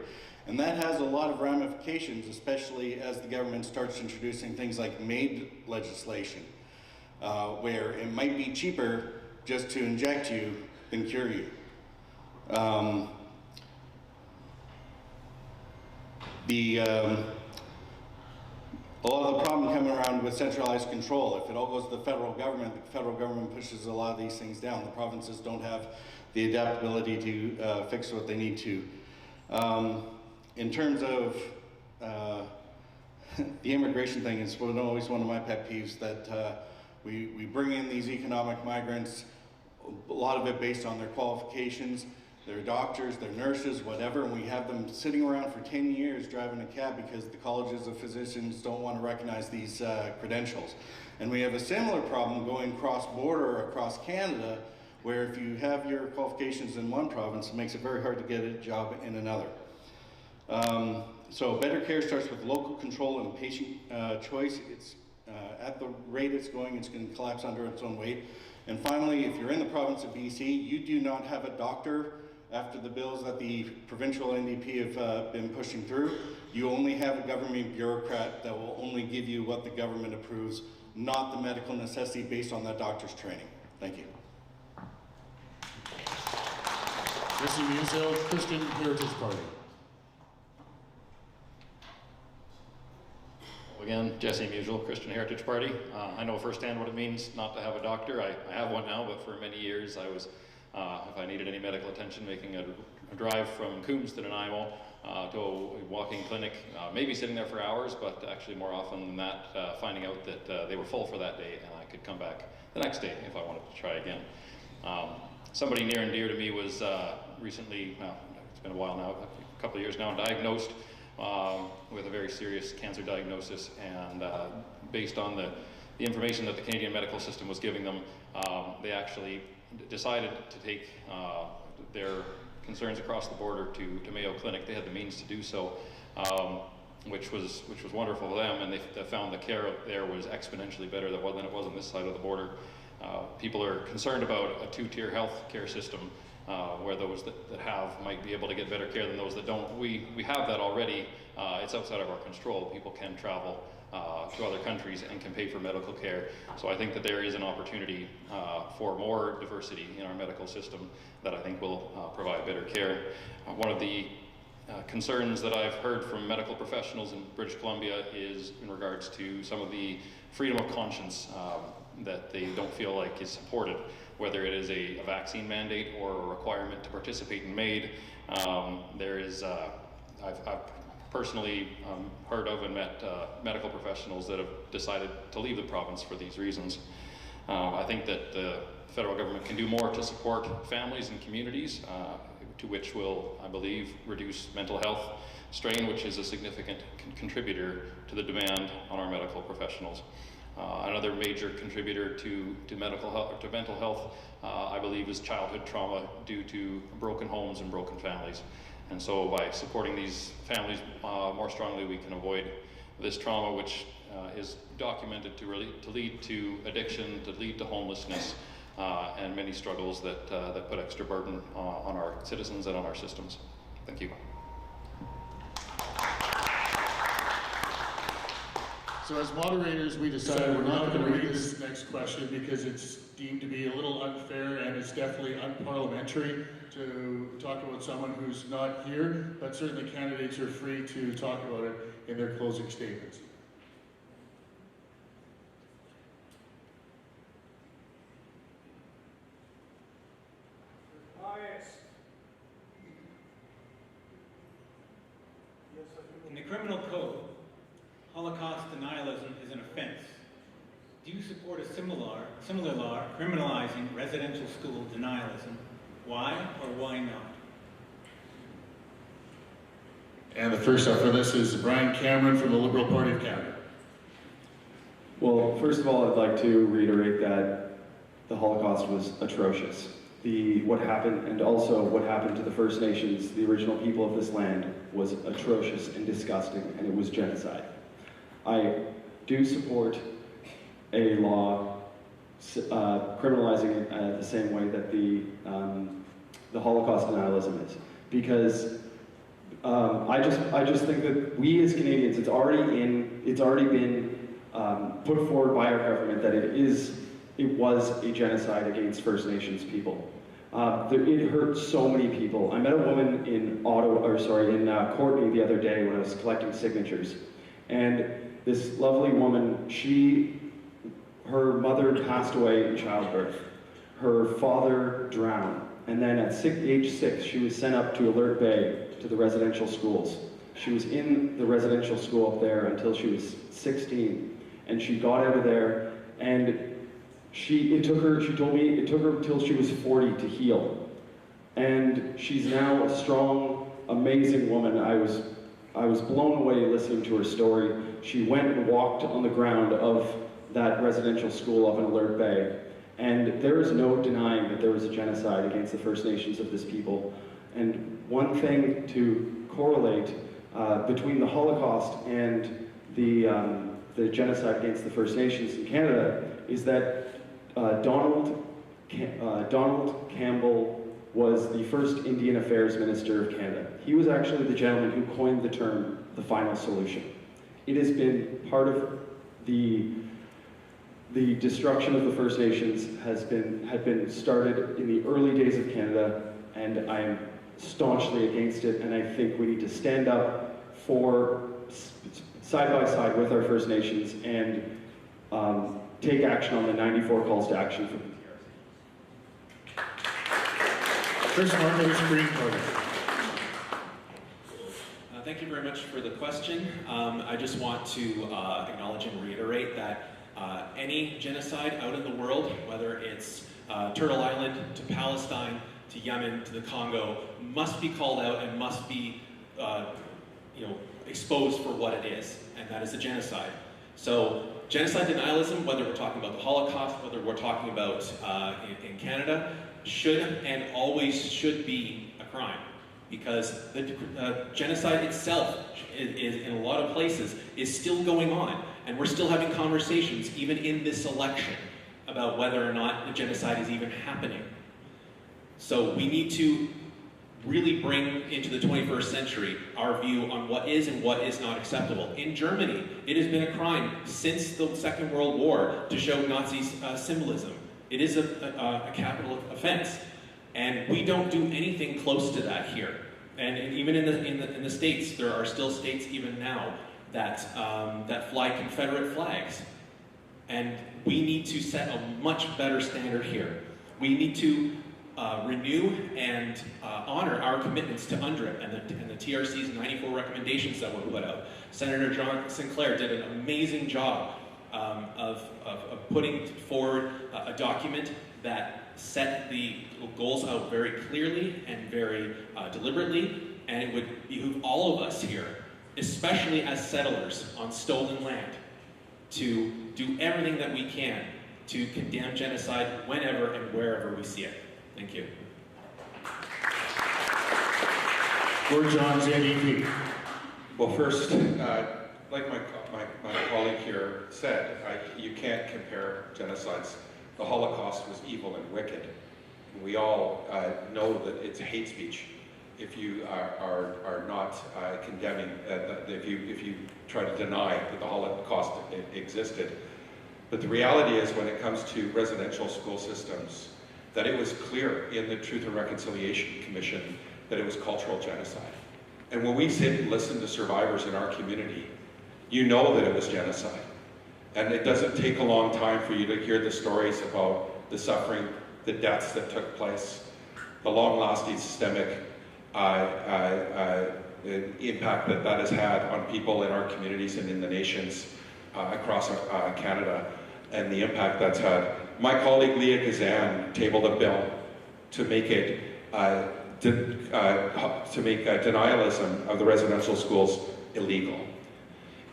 And that has a lot of ramifications, especially as the government starts introducing things like MAID legislation, where it might be cheaper just to inject you than cure you. A lot of the problem coming around with centralized control. If it all goes to the federal government pushes a lot of these things down. The provinces don't have the adaptability to fix what they need to. In terms of the immigration thing, it's always one of my pet peeves that we bring in these economic migrants, a lot of it based on their qualifications. They're doctors, they're nurses, whatever, and we have them sitting around for 10 years driving a cab because the colleges of physicians don't want to recognize these credentials. And we have a similar problem going cross-border across Canada, where if you have your qualifications in one province, it makes it very hard to get a job in another. So better care starts with local control and patient choice. It's at the rate it's going to collapse under its own weight. And finally, if you're in the province of BC, you do not have a doctor after the bills that the provincial NDP have been pushing through. You only have a government bureaucrat that will only give you what the government approves, not the medical necessity based on that doctor's training. Thank you. Jesse Musil, Christian Heritage Party. Again, Jesse Musil, Christian Heritage Party. I know firsthand what it means not to have a doctor. I have one now, but for many years I was, if I needed any medical attention, making a drive from Coombs to Nanaimo to a walk-in clinic, maybe sitting there for hours, but actually more often than that, finding out that they were full for that day and I could come back the next day if I wanted to try again. Somebody near and dear to me was recently, it's been a while now, a couple of years now, diagnosed with a very serious cancer diagnosis, and based on the information that the Canadian medical system was giving them, they actually decided to take their concerns across the border to Mayo Clinic. They had the means to do so. which was wonderful for them, and they found the care there was exponentially better than it was on this side of the border. People are concerned about a two-tier health care system where those that have might be able to get better care than those that don't. We have that already. It's outside of our control. People can travel to other countries and can pay for medical care. So I think that there is an opportunity for more diversity in our medical system that I think will provide better care. One of the concerns that I've heard from medical professionals in British Columbia is in regards to some of the freedom of conscience that they don't feel like is supported, whether it is a vaccine mandate or a requirement to participate in MAID. I've personally heard of and met medical professionals that have decided to leave the province for these reasons. I think that the federal government can do more to support families and communities, to which will, I believe, reduce mental health strain, which is a significant contributor to the demand on our medical professionals. Another major contributor to mental health, I believe, is childhood trauma due to broken homes and broken families. And so by supporting these families more strongly, we can avoid this trauma, which is documented to lead to addiction, to lead to homelessness, and many struggles that put extra burden on our citizens and on our systems. Thank you. So as moderators, we decided we're not going to read this next question because it's deemed to be a little unfair and it's definitely unparliamentary to talk about someone who's not here, but certainly candidates are free to talk about it in their closing statements. In the criminal code, Holocaust denialism is an offense. Do you support a similar law criminalizing residential school denialism? Why or why not? And the first up for this is Brian Cameron from the Liberal Party of Canada. Well, first of all, I'd like to reiterate that the Holocaust was atrocious. What happened, and also what happened to the First Nations, the original people of this land, was atrocious and disgusting, and it was genocide. I do support a law criminalizing it the same way that the Holocaust denialism is, because I just think that we as Canadians, it's already been put forward by our government that it was a genocide against First Nations people. It hurt so many people. I met a woman in Courtenay the other day when I was collecting signatures, and this lovely woman, her mother passed away in childbirth. Her father drowned, and then at age 6, she was sent up to Alert Bay to the residential schools. She was in the residential school up there until she was 16, and she got out of there, and she told me it took her until she was 40 to heal. And she's now a strong, amazing woman. I was blown away listening to her story. She went and walked on the ground of that residential school up in Alert Bay. And there is no denying that there was a genocide against the First Nations of this people. And one thing to correlate between the Holocaust and the genocide against the First Nations in Canada is that Donald Campbell was the first Indian Affairs Minister of Canada. He was actually the gentleman who coined the term the final solution. It has been part of the destruction of the First Nations had been started in the early days of Canada, and I am staunchly against it, and I think we need to stand up for side by side with our First Nations and take action on the 94 calls to action for Chris Marcos, Green Party. Thank you very much for the question. I just want to acknowledge and reiterate that any genocide out in the world, whether it's Turtle Island to Palestine to Yemen to the Congo, must be called out and must be exposed for what it is, and that is a genocide. So genocide denialism, whether we're talking about the Holocaust, whether we're talking about in Canada, should and always should be a crime. because the genocide itself is in a lot of places is still going on, and we're still having conversations even in this election about whether or not the genocide is even happening. So we need to really bring into the 21st century our view on what is and what is not acceptable. In Germany, it has been a crime since the Second World War to show Nazi symbolism. It is a capital offense, and we don't do anything close to that here. And even in the States, there are still states even now that that fly Confederate flags, and we need to set a much better standard here. We need to renew and honor our commitments to UNDRIP and the TRC's 94 recommendations that were put out. Senator John Sinclair did an amazing job of putting forward a document that set the goals out very clearly and very deliberately, and it would behoove all of us here, especially as settlers on stolen land, to do everything that we can to condemn genocide whenever and wherever we see it. Thank you. Gord Johns, NDP. Well, first, like my colleague here said, you can't compare genocides. The Holocaust was evil and wicked. We all know that it's hate speech if you are not condemning, if you try to deny that the Holocaust existed. But the reality is, when it comes to residential school systems, that it was clear in the Truth and Reconciliation Commission that it was cultural genocide. And when we sit and listen to survivors in our community, you know that it was genocide. And it doesn't take a long time for you to hear the stories about the suffering, the deaths that took place, the long-lasting systemic impact that has had on people in our communities and in the nations across Canada, and the impact that's had. My colleague Leah Kazan tabled a bill to make it denialism of the residential schools illegal.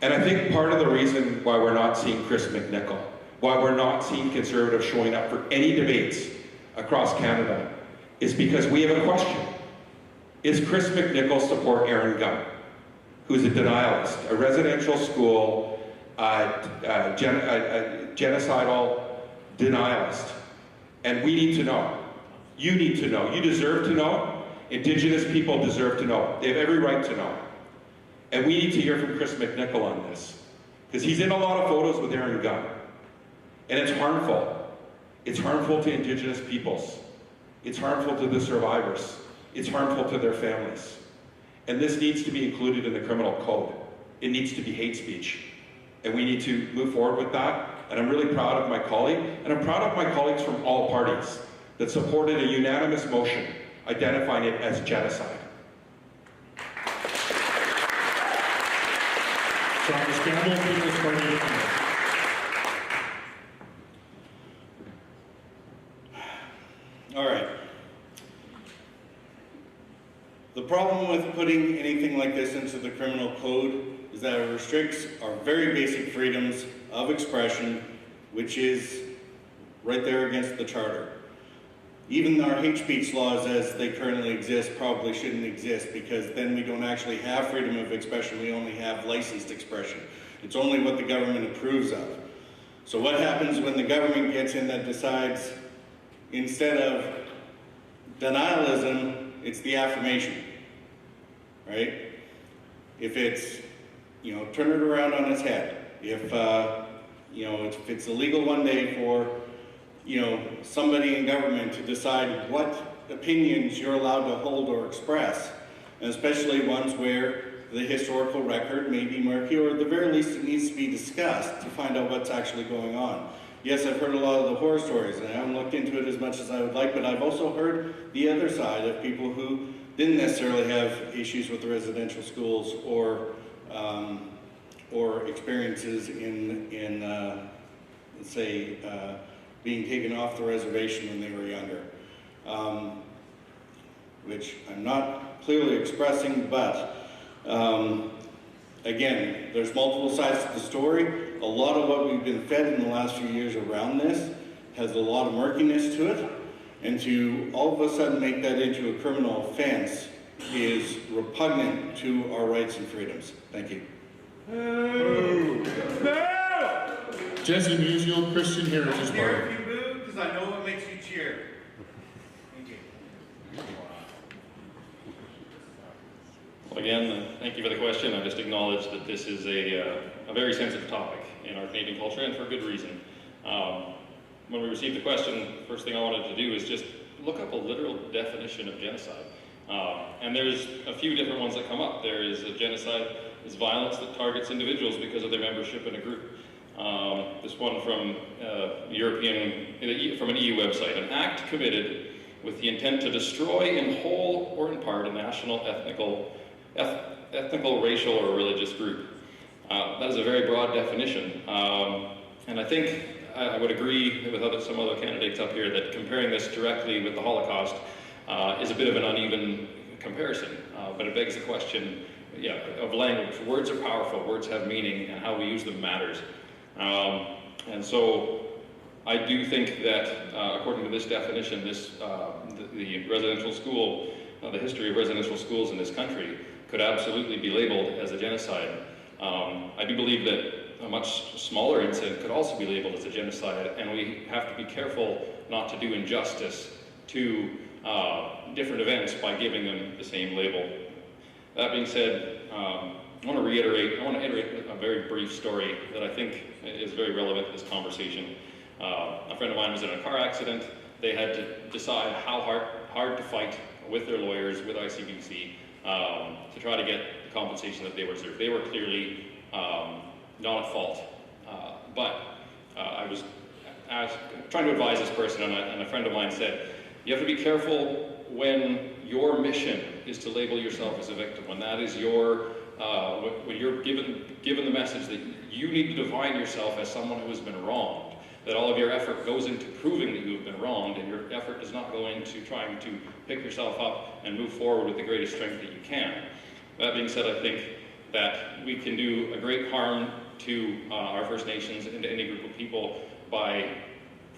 And I think part of the reason why we're not seeing Chris McNichol, why we're not seeing Conservatives showing up for any debates across Canada, is because we have a question. Is Chris McNichol support Aaron Gunn, who's a denialist, a residential school genocidal denialist? And we need to know. You need to know. You deserve to know. Indigenous people deserve to know. They have every right to know. And we need to hear from Chris McNichol on this, because he's in a lot of photos with Aaron Gunn. And it's harmful. It's harmful to Indigenous peoples. It's harmful to the survivors. It's harmful to their families. And this needs to be included in the criminal code. It needs to be hate speech. And we need to move forward with that. And I'm really proud of my colleague, and I'm proud of my colleagues from all parties that supported a unanimous motion identifying it as genocide. Thomas Campbell, People's Party of Canada. All right. The problem with putting anything like this into the criminal code is that it restricts our very basic freedoms of expression, which is right there against the Charter. Even our hate speech laws as they currently exist probably shouldn't exist, because then we don't actually have freedom of expression, we only have licensed expression. It's only what the government approves of. So what happens when the government gets in that decides, instead of denialism, it's the affirmation, right? If it's, turn it around on its head. If, if it's illegal one day for, somebody in government to decide what opinions you're allowed to hold or express, and especially ones where the historical record may be murky, or at the very least it needs to be discussed to find out what's actually going on. Yes, I've heard a lot of the horror stories, and I haven't looked into it as much as I would like, but I've also heard the other side of people who didn't necessarily have issues with the residential schools or experiences in let's say, being taken off the reservation when they were younger, which I'm not clearly expressing, but again, there's multiple sides to the story. A lot of what we've been fed in the last few years around this has a lot of murkiness to it, and to all of a sudden make that into a criminal offense is repugnant to our rights and freedoms. Thank you. Jesse Musial, Christian Heritage Party. If you boo, because I know it makes you cheer. Thank you. Well, again, thank you for the question. I just acknowledge that this is a very sensitive topic in our Canadian culture, and for good reason. When we received the question, first thing I wanted to do is just look up a literal definition of genocide. And there's a few different ones that come up. There is a genocide is violence that targets individuals because of their membership in a group. This one from from an EU website, an act committed with the intent to destroy in whole or in part a national, ethnical, racial, or religious group. That is a very broad definition. And I think I would agree with some other candidates up here that comparing this directly with the Holocaust is a bit of an uneven comparison, but it begs the question of language. Words are powerful, words have meaning, and how we use them matters. And so I do think that according to this definition, the residential school, the history of residential schools in this country could absolutely be labeled as a genocide. I do believe that a much smaller incident could also be labeled as a genocide, and we have to be careful not to do injustice to different events by giving them the same label. That being said, I want to iterate a very brief story that I think is very relevant to this conversation. A friend of mine was in a car accident. They had to decide how hard to fight with their lawyers, with ICBC, to try to get the compensation that they were deserved. They were clearly not at fault. But I was trying to advise this person, and a friend of mine said, you have to be careful when your mission is to label yourself as a victim, when that is your, when you're given the message that you need to define yourself as someone who has been wronged, that all of your effort goes into proving that you have been wronged, and your effort does not go into trying to pick yourself up and move forward with the greatest strength that you can. That being said, I think that we can do a great harm to our First Nations and to any group of people by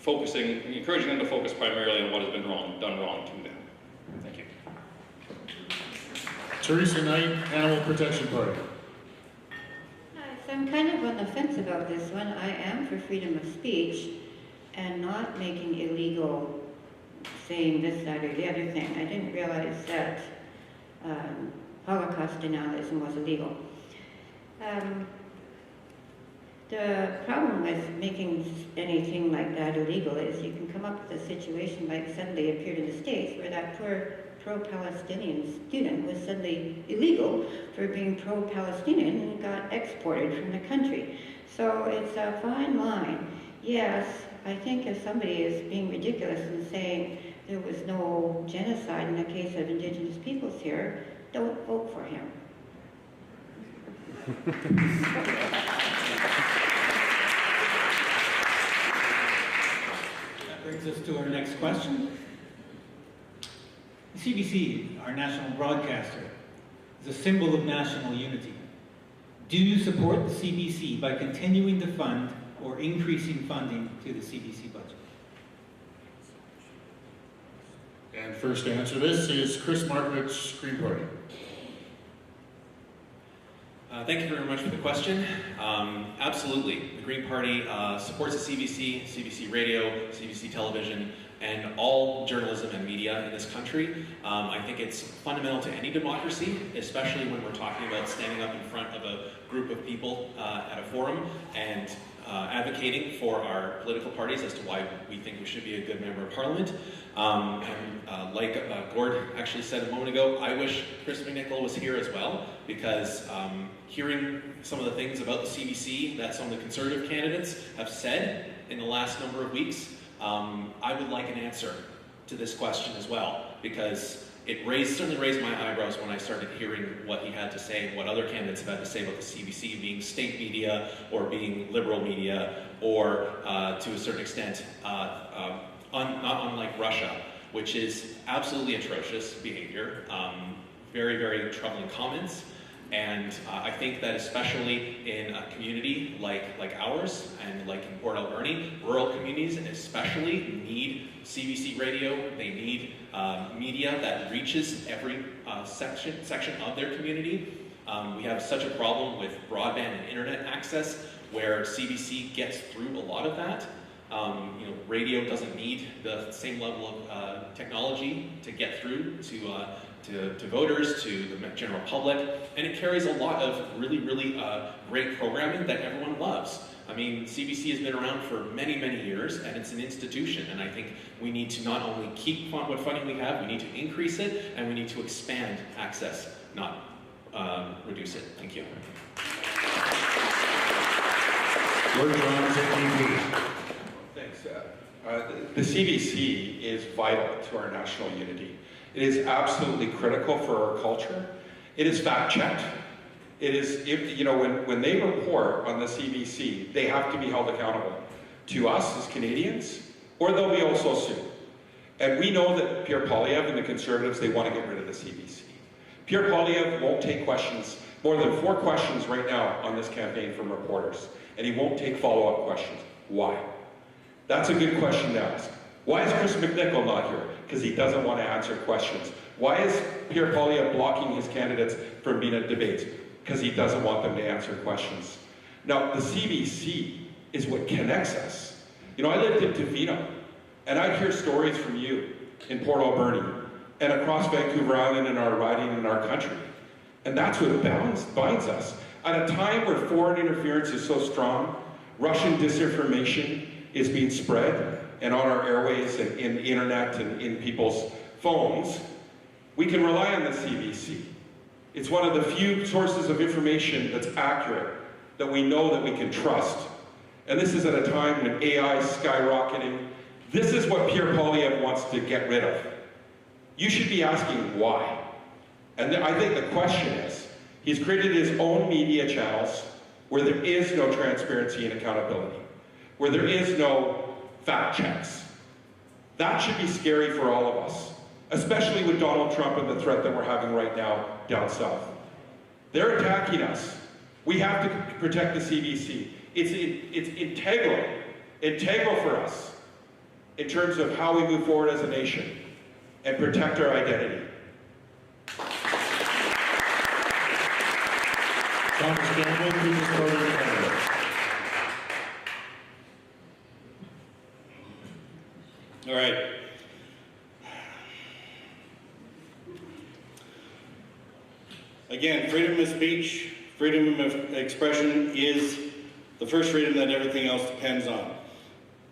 encouraging them to focus primarily on what has been done wrong to them. Thank you. Teresa Knight, Animal Protection Party. Hi, so I'm kind of on the fence about this one. I am for freedom of speech and not making illegal saying this, that, or the other thing. I didn't realize that Holocaust denialism was illegal. The problem with making anything like that illegal is you can come up with a situation like suddenly appeared in the States where that poor pro-Palestinian student was suddenly illegal for being pro-Palestinian and got exported from the country. So it's a fine line. Yes, I think if somebody is being ridiculous and saying there was no genocide in the case of Indigenous peoples here, don't vote for him. That brings us to our next question. The CBC, our national broadcaster, is a symbol of national unity. Do you support the CBC by continuing to fund or increasing funding to the CBC budget? And first to answer this is Chris Markovich, Green Party. Thank you very much for the question. Absolutely. The Green Party supports the CBC, CBC Radio, CBC Television, and all journalism and media in this country. I think it's fundamental to any democracy, especially when we're talking about standing up in front of a group of people at a forum and advocating for our political parties as to why we think we should be a good member of parliament. Like Gord actually said a moment ago, I wish Chris McNichol was here as well, because hearing some of the things about the CBC that some of the Conservative candidates have said in the last number of weeks, I would like an answer to this question as well, because it certainly raised my eyebrows when I started hearing what he had to say and what other candidates have had to say about the CBC being state media or being liberal media, or to a certain extent, not unlike Russia, which is absolutely atrocious behavior, very, very troubling comments. And I think that especially in a community like ours, and like in Port Alberni, rural communities especially need CBC radio. They need media that reaches every section of their community. We have such a problem with broadband and internet access where CBC gets through a lot of that. Radio doesn't need the same level of technology to get through to voters, to the general public, and it carries a lot of really great programming that everyone loves. I mean, CBC has been around for many years, and it's an institution, and I think we need to not only keep what funding we have, we need to increase it, and we need to expand access, not reduce it. Thank you. Thanks. The CBC is vital to our national unity. It is absolutely critical for our culture. It is fact-checked. It is, when they report on the CBC, they have to be held accountable to us as Canadians, or they'll be also sued. And we know that Pierre Poilievre and the Conservatives, they want to get rid of the CBC. Pierre Poilievre won't take questions, more than 4 questions right now on this campaign from reporters, and he won't take follow-up questions. Why? That's a good question to ask. Why is Chris McNichol not here? Because he doesn't want to answer questions. Why is Pierre Poilievre blocking his candidates from being at debates? Because he doesn't want them to answer questions. Now, the CBC is what connects us. I lived in Tofino, and I hear stories from you in Port Alberni and across Vancouver Island in our riding in our country. And that's what binds us. At a time where foreign interference is so strong, Russian disinformation is being spread, and on our airways and in the internet and in people's phones, we can rely on the CBC. It's one of the few sources of information that's accurate, that we know that we can trust. And this is at a time when AI is skyrocketing. This is what Pierre Poilievre wants to get rid of. You should be asking why. And I think the question is, he's created his own media channels where there is no transparency and accountability, where there is no fact checks. That should be scary for all of us, especially with Donald Trump and the threat that we're having right now down south. They're attacking us. We have to protect the CBC. It's integral for us in terms of how we move forward as a nation and protect our identity. Thomas Campbell, People's Party of Canada. All right. Again, freedom of speech, freedom of expression is the first freedom that everything else depends on.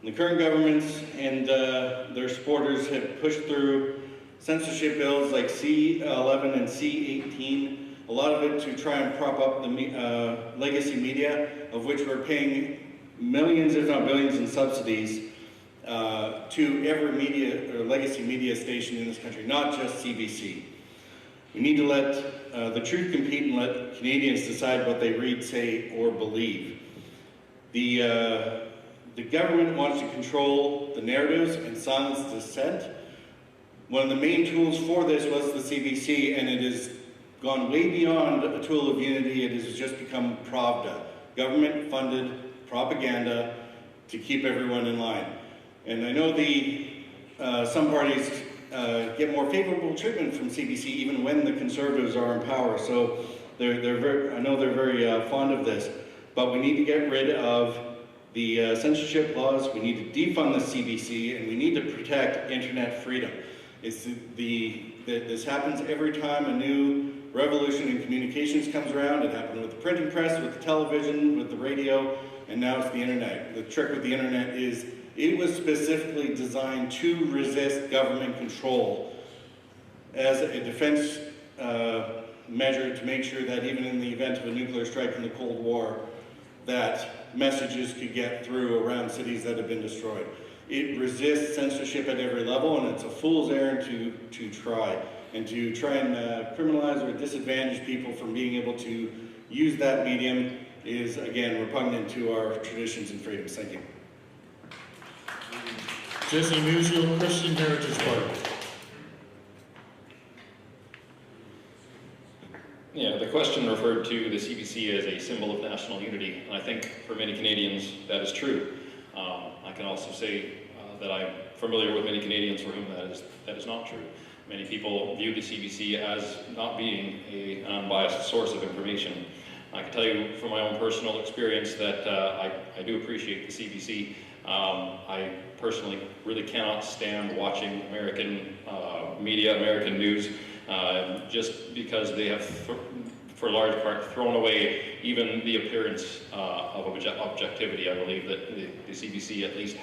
And the current governments and their supporters have pushed through censorship bills like C11 and C18, a lot of it to try and prop up the legacy media, of which we're paying millions, if not billions, in subsidies to every media or legacy media station in this country, not just CBC. We need to let the truth compete and let Canadians decide what they read, say, or believe. The government wants to control the narratives and silence dissent. One of the main tools for this was the CBC, and it has gone way beyond a tool of unity. It has just become Pravda, government-funded propaganda to keep everyone in line. And I know some parties get more favorable treatment from CBC even when the Conservatives are in power. So I know they're very fond of this. But we need to get rid of the censorship laws. We need to defund the CBC, and we need to protect internet freedom. This happens every time a new revolution in communications comes around. It happened with the printing press, with the television, with the radio, and now it's the internet. The trick with the internet is it was specifically designed to resist government control as a defense measure to make sure that even in the event of a nuclear strike in the Cold War, that messages could get through around cities that have been destroyed. It resists censorship at every level, and it's a fool's errand to try. And to try and criminalize or disadvantage people from being able to use that medium is, again, repugnant to our traditions and freedoms. Thank you. Jesse Musial, Christian Heritage Party. Yeah, the question referred to the CBC as a symbol of national unity, and I think for many Canadians that is true. I can also say that I'm familiar with many Canadians for whom that is not true. Many people view the CBC as not being an unbiased source of information. I can tell you from my own personal experience that I do appreciate the CBC. I personally really cannot stand watching American media, American news, just because they have, for a large part, thrown away even the appearance of objectivity. I believe that the CBC at least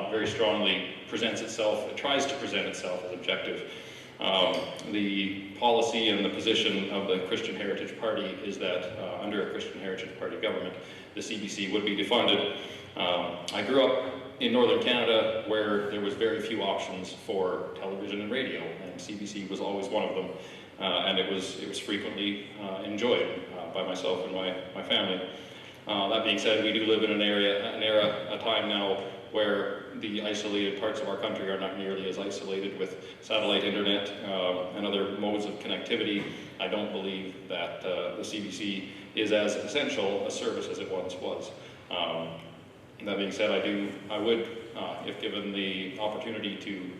very strongly presents itself, it tries to present itself as objective. The policy and the position of the Christian Heritage Party is that under a Christian Heritage Party government, the CBC would be defunded. I grew up in Northern Canada where there was very few options for television and radio, and CBC was always one of them, and it was frequently enjoyed by myself and my family. That being said, we do live in a time now where the isolated parts of our country are not nearly as isolated with satellite internet and other modes of connectivity. I don't believe that the CBC is as essential a service as it once was. That being said, I would, if given the opportunity to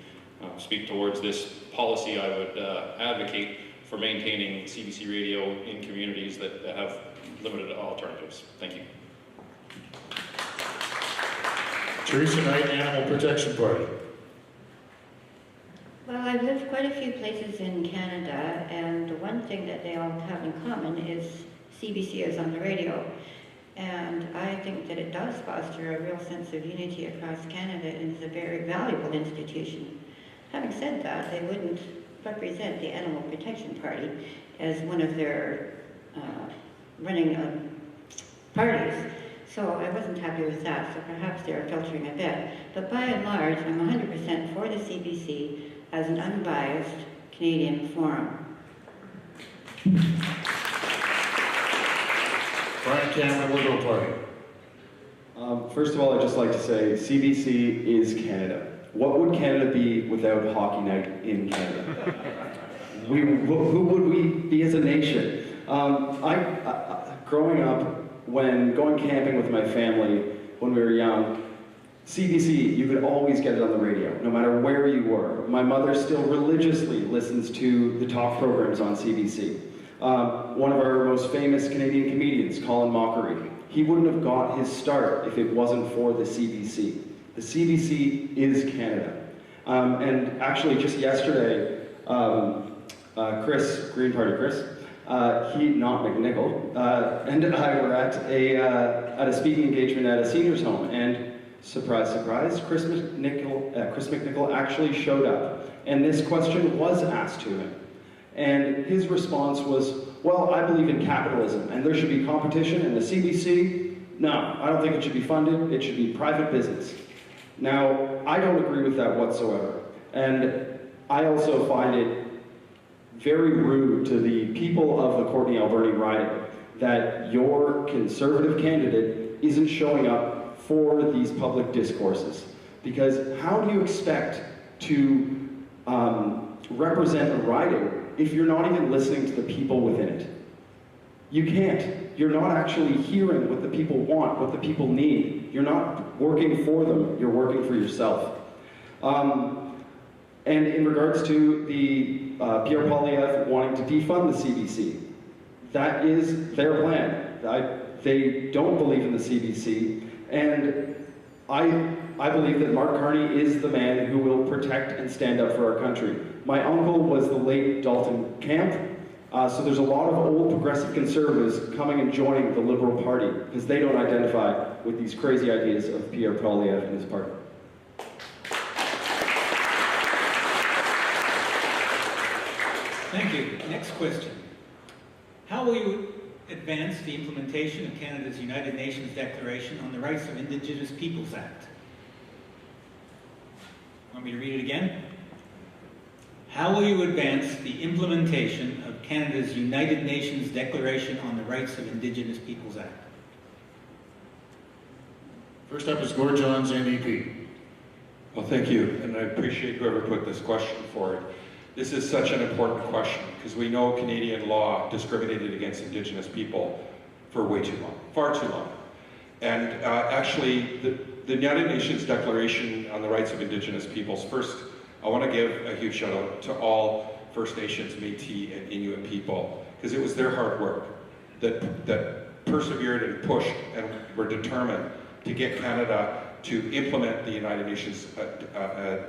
speak towards this policy, I would advocate for maintaining CBC radio in communities that have limited alternatives. Thank you. Teresa Knight, Animal Protection Party. Well, I've lived quite a few places in Canada, and the one thing that they all have in common is CBC is on the radio. And I think that it does foster a real sense of unity across Canada and is a very valuable institution. Having said that, they wouldn't represent the Animal Protection Party as one of their running parties. So I wasn't happy with that, so perhaps they're filtering a bit. But by and large, I'm 100% for the CBC as an unbiased Canadian forum. Brian Cameron, Liberal Party. First of all, I'd just like to say CBC is Canada. What would Canada be without hockey night in Canada? Who would we be as a nation? Growing up, when going camping with my family when we were young, CBC, you could always get it on the radio, no matter where you were. My mother still religiously listens to the talk programs on CBC. One of our most famous Canadian comedians, Colin Mockery, he wouldn't have got his start if it wasn't for the CBC. The CBC is Canada. And actually, just yesterday, Chris, Green Party Chris, not McNichol, and I were at a speaking engagement at a seniors home, and surprise, surprise, Chris McNichol actually showed up, and this question was asked to him. And his response was, well, I believe in capitalism, and there should be competition, and the CBC, no, I don't think it should be funded, it should be private business. Now, I don't agree with that whatsoever, and I also find it very rude to the people of the Courtenay Alberni riding that your Conservative candidate isn't showing up for these public discourses. Because how do you expect to represent a riding if you're not even listening to the people within it? You can't. You're not actually hearing what the people want, what the people need. You're not working for them, you're working for yourself. And in regards to the Pierre Poilievre wanting to defund the CBC, that is their plan. They don't believe in the CBC, and I believe that Mark Carney is the man who will protect and stand up for our country. My uncle was the late Dalton Camp, so there's a lot of old progressive conservatives coming and joining the Liberal Party because they don't identify with these crazy ideas of Pierre Poilievre and his party. Thank you. Next question. How will you advance the implementation of Canada's United Nations Declaration on the Rights of Indigenous Peoples Act? Want me to read it again? How will you advance the implementation of Canada's United Nations Declaration on the Rights of Indigenous Peoples Act? First up is Gord Johns, NDP. Well, thank you, and I appreciate whoever put this question forward. This is such an important question because we know Canadian law discriminated against Indigenous people for way too long, far too long. And actually, the United Nations Declaration on the Rights of Indigenous Peoples, first, I want to give a huge shout out to all First Nations, Métis, and Inuit people, because it was their hard work that persevered and pushed and were determined to get Canada to implement the United Nations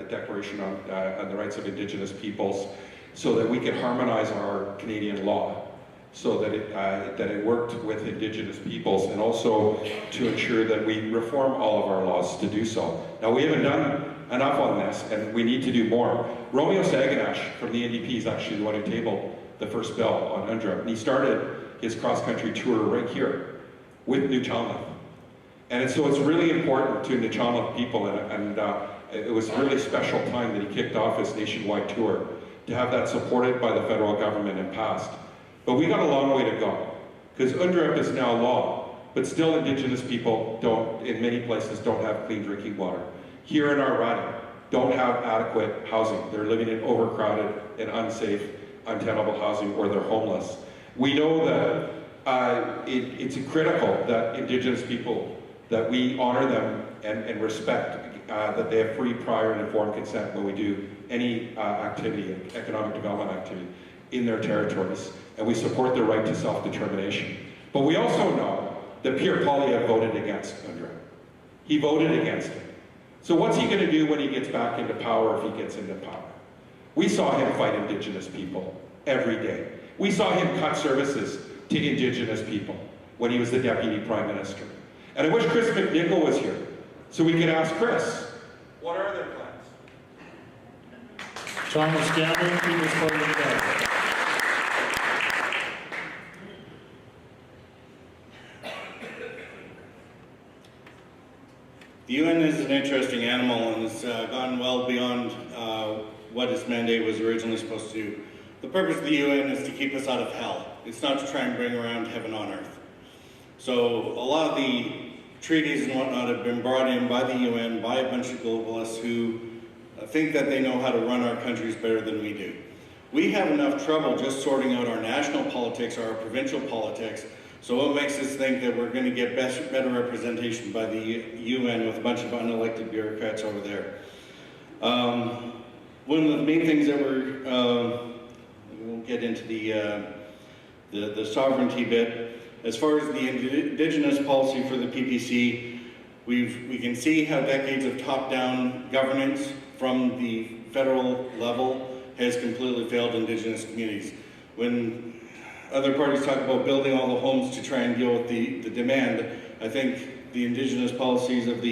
Declaration on the Rights of Indigenous Peoples so that we could harmonize our Canadian law so that it worked with Indigenous peoples, and also to ensure that we reform all of our laws to do so. Now, we haven't done enough on this, and we need to do more. Romeo Saganash from the NDP is actually the one who tabled the first bill on UNDRIP, and he started his cross-country tour right here with Nuu-chah-nulth. And so it's really important to Nuu-chah-nulth people, and it was a really special time that he kicked off his nationwide tour to have that supported by the federal government and passed. But we got a long way to go, because UNDRIP is now law, but still Indigenous people in many places don't have clean drinking water. Here in our riding, don't have adequate housing. They're living in overcrowded and unsafe, untenable housing, or they're homeless. We know that it's critical that Indigenous people, that we honor them and respect that they have free, prior, and informed consent when we do any activity, economic development activity in their territories, and we support their right to self-determination. But we also know that Pierre Poilievre voted against UNDRIP. He voted against it. So what's he going to do when he gets back into power, if he gets into power? We saw him fight Indigenous people every day. We saw him cut services to Indigenous people when he was the Deputy Prime Minister. And I wish Chris McNichol was here, so we could ask Chris, what are their plans? Thomas Campbell, People's Party of Canada. The UN is an interesting animal and has gone well beyond what its mandate was originally supposed to do. The purpose of the UN is to keep us out of hell. It's not to try and bring around heaven on earth. So a lot of the treaties and whatnot have been brought in by the UN, by a bunch of globalists who think that they know how to run our countries better than we do. We have enough trouble just sorting out our national politics or our provincial politics. So what makes us think that we're going to get better representation by the UN with a bunch of unelected bureaucrats over there? One of the main things that we won't get into the sovereignty bit. As far as the Indigenous policy for the PPC, we can see how decades of top-down governance from the federal level has completely failed Indigenous communities. When other parties talk about building all the homes to try and deal with the demand, I think the Indigenous policies of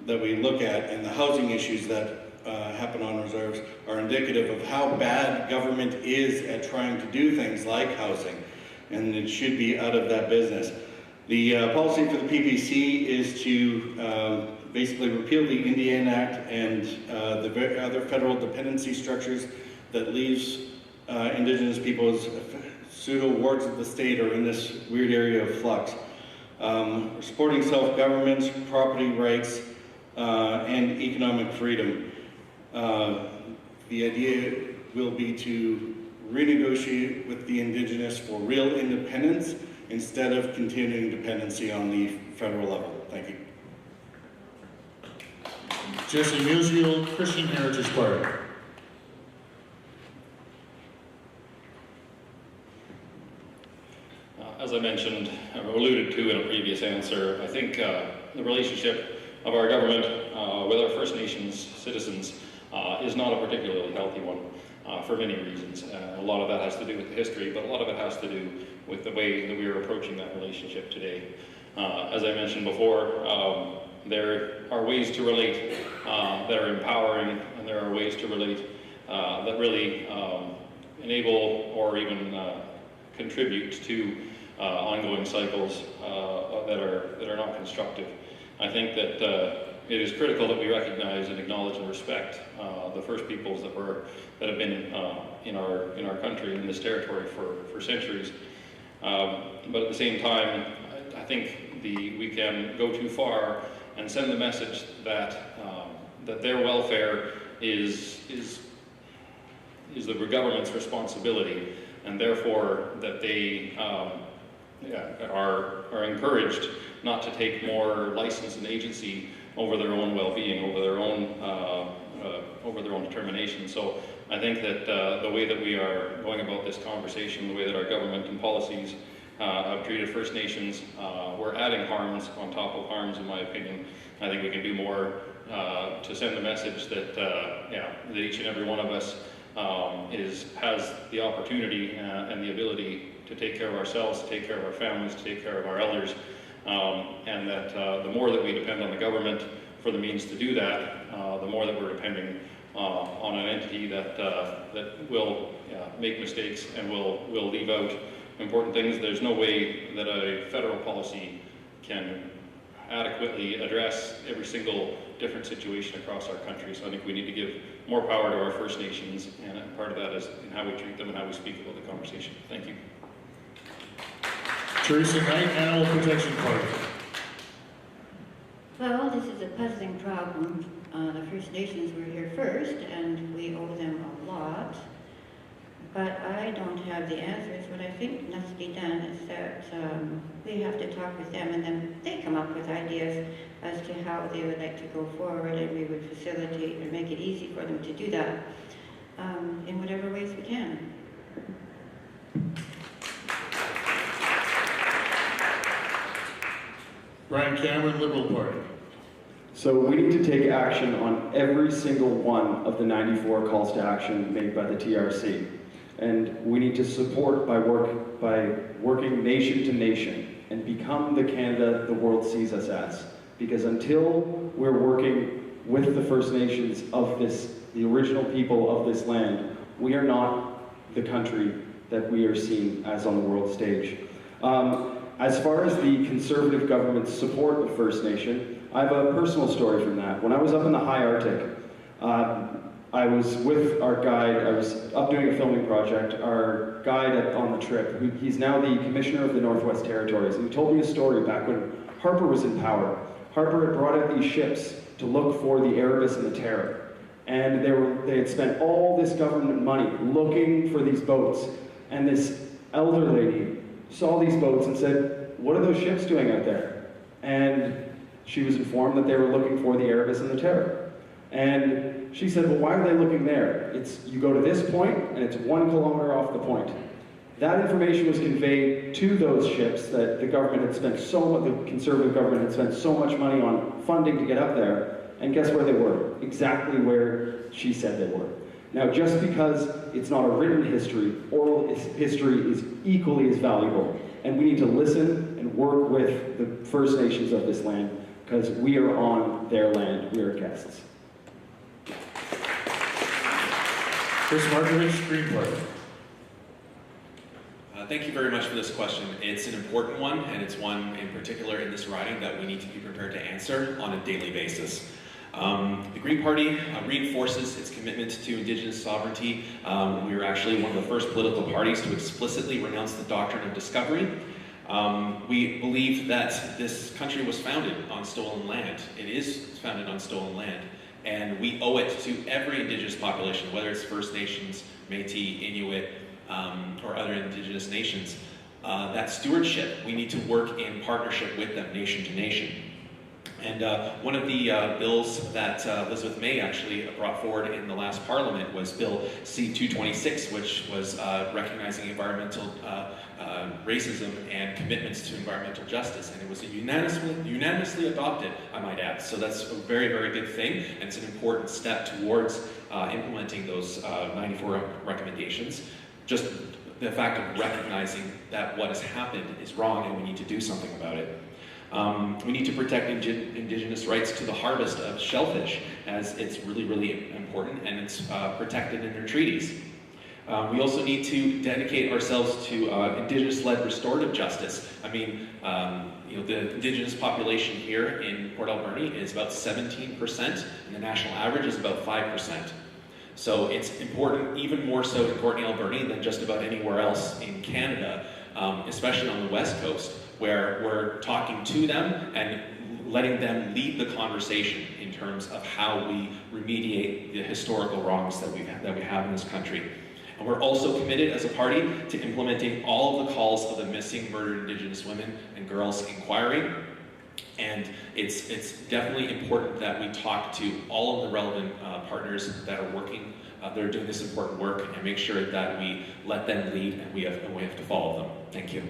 that we look at and the housing issues that happen on reserves are indicative of how bad government is at trying to do things like housing, and it should be out of that business. The policy for the PPC is to basically repeal the Indiana Act and the other federal dependency structures that leaves Indigenous people as pseudo wards of the state or in this weird area of flux. Supporting self-government, property rights, and economic freedom. The idea will be to renegotiate with the Indigenous for real independence instead of continuing dependency on the federal level. Thank you. Jesse Musial, Christian Heritage Party. As I mentioned, or alluded to in a previous answer, I think the relationship of our government with our First Nations citizens is not a particularly healthy one for many reasons. A lot of that has to do with the history, but a lot of it has to do with the way that we are approaching that relationship today. As I mentioned before, there are ways to relate that are empowering, and there are ways to relate that really enable or even contribute to ongoing cycles that are not constructive. I think that it is critical that we recognize and acknowledge and respect the First Peoples that have been in our country, in this territory for centuries. But at the same time, I think we can go too far and send the message that that their welfare is the government's responsibility, and therefore that they are encouraged not to take more license and agency over their own well-being, over their own determination. So I think that the way that we are going about this conversation, the way that our government and policies have treated First Nations, we're adding harms on top of harms, in my opinion. I think we can do more to send the message that that each and every one of us has the opportunity and the ability to take care of ourselves, to take care of our families, to take care of our elders, and that the more that we depend on the government for the means to do that, the more that we're depending on an entity that will make mistakes and will leave out important things. There's no way that a federal policy can adequately address every single different situation across our country. So I think we need to give more power to our First Nations, and part of that is in how we treat them and how we speak about the conversation. Thank you. Teresa Knight, Animal Protection Party. Well, this is a puzzling problem. The First Nations were here first, and we owe them a lot. But I don't have the answers. What I think must be done is that we have to talk with them, and then they come up with ideas as to how they would like to go forward, and we would facilitate and make it easy for them to do that in whatever ways we can. Brian Cameron, Liberal Party. So we need to take action on every single one of the 94 calls to action made by the TRC. And we need to support by working nation to nation and become the Canada the world sees us as. Because until we're working with the First Nations of the original people of this land, we are not the country that we are seen as on the world stage. As far as the Conservative government's support of First Nation, I have a personal story from that. When I was up in the high Arctic, I was with our guide. I was up doing a filming project. Our guide on the trip, he's now the Commissioner of the Northwest Territories, and he told me a story back when Harper was in power. Harper had brought out these ships to look for the Erebus and the Terror, and they had spent all this government money looking for these boats, and this elder lady saw these boats and said, "What are those ships doing out there?" And she was informed that they were looking for the Erebus and the Terror. And she said, "Well, why are they looking there? You go to this point, and it's 1 kilometer off the point." That information was conveyed to those ships that the government had spent the Conservative government had spent so much money on funding to get up there, and guess where they were? Exactly where she said they were. Now, just because it's not a written history, oral history is equally as valuable, and we need to listen and work with the First Nations of this land, because we are on their land, we are guests. Chris Markovich, Green Party. Thank you very much for this question. It's an important one, and it's one in particular in this riding that we need to be prepared to answer on a daily basis. The Green Party reinforces its commitment to Indigenous sovereignty. We were actually one of the first political parties to explicitly renounce the doctrine of discovery. We believe that this country was founded on stolen land. It is founded on stolen land. And we owe it to every Indigenous population, whether it's First Nations, Métis, Inuit, or other Indigenous nations. That stewardship, we need to work in partnership with them, nation to nation. And one of the bills that Elizabeth May actually brought forward in the last Parliament was Bill C-226, which was recognizing environmental racism and commitments to environmental justice. And it was unanimously adopted, I might add. So that's a very, very good thing. And it's an important step towards implementing those 94 recommendations. Just the fact of recognizing that what has happened is wrong and we need to do something about it. We need to protect Indigenous rights to the harvest of shellfish, as it's really, really important, and it's protected in their treaties. We also need to dedicate ourselves to Indigenous-led restorative justice. I mean, the Indigenous population here in Port Alberni is about 17%, and the national average is about 5%. So it's important, even more so in Courtenay, Alberni than just about anywhere else in Canada, especially on the West Coast, where we're talking to them and letting them lead the conversation in terms of how we remediate the historical wrongs that we have in this country. And we're also committed as a party to implementing all of the calls of the Missing Murdered Indigenous Women and Girls Inquiry. And it's definitely important that we talk to all of the relevant partners that are working, that are doing this important work, and make sure that we let them lead and we have to follow them. Thank you.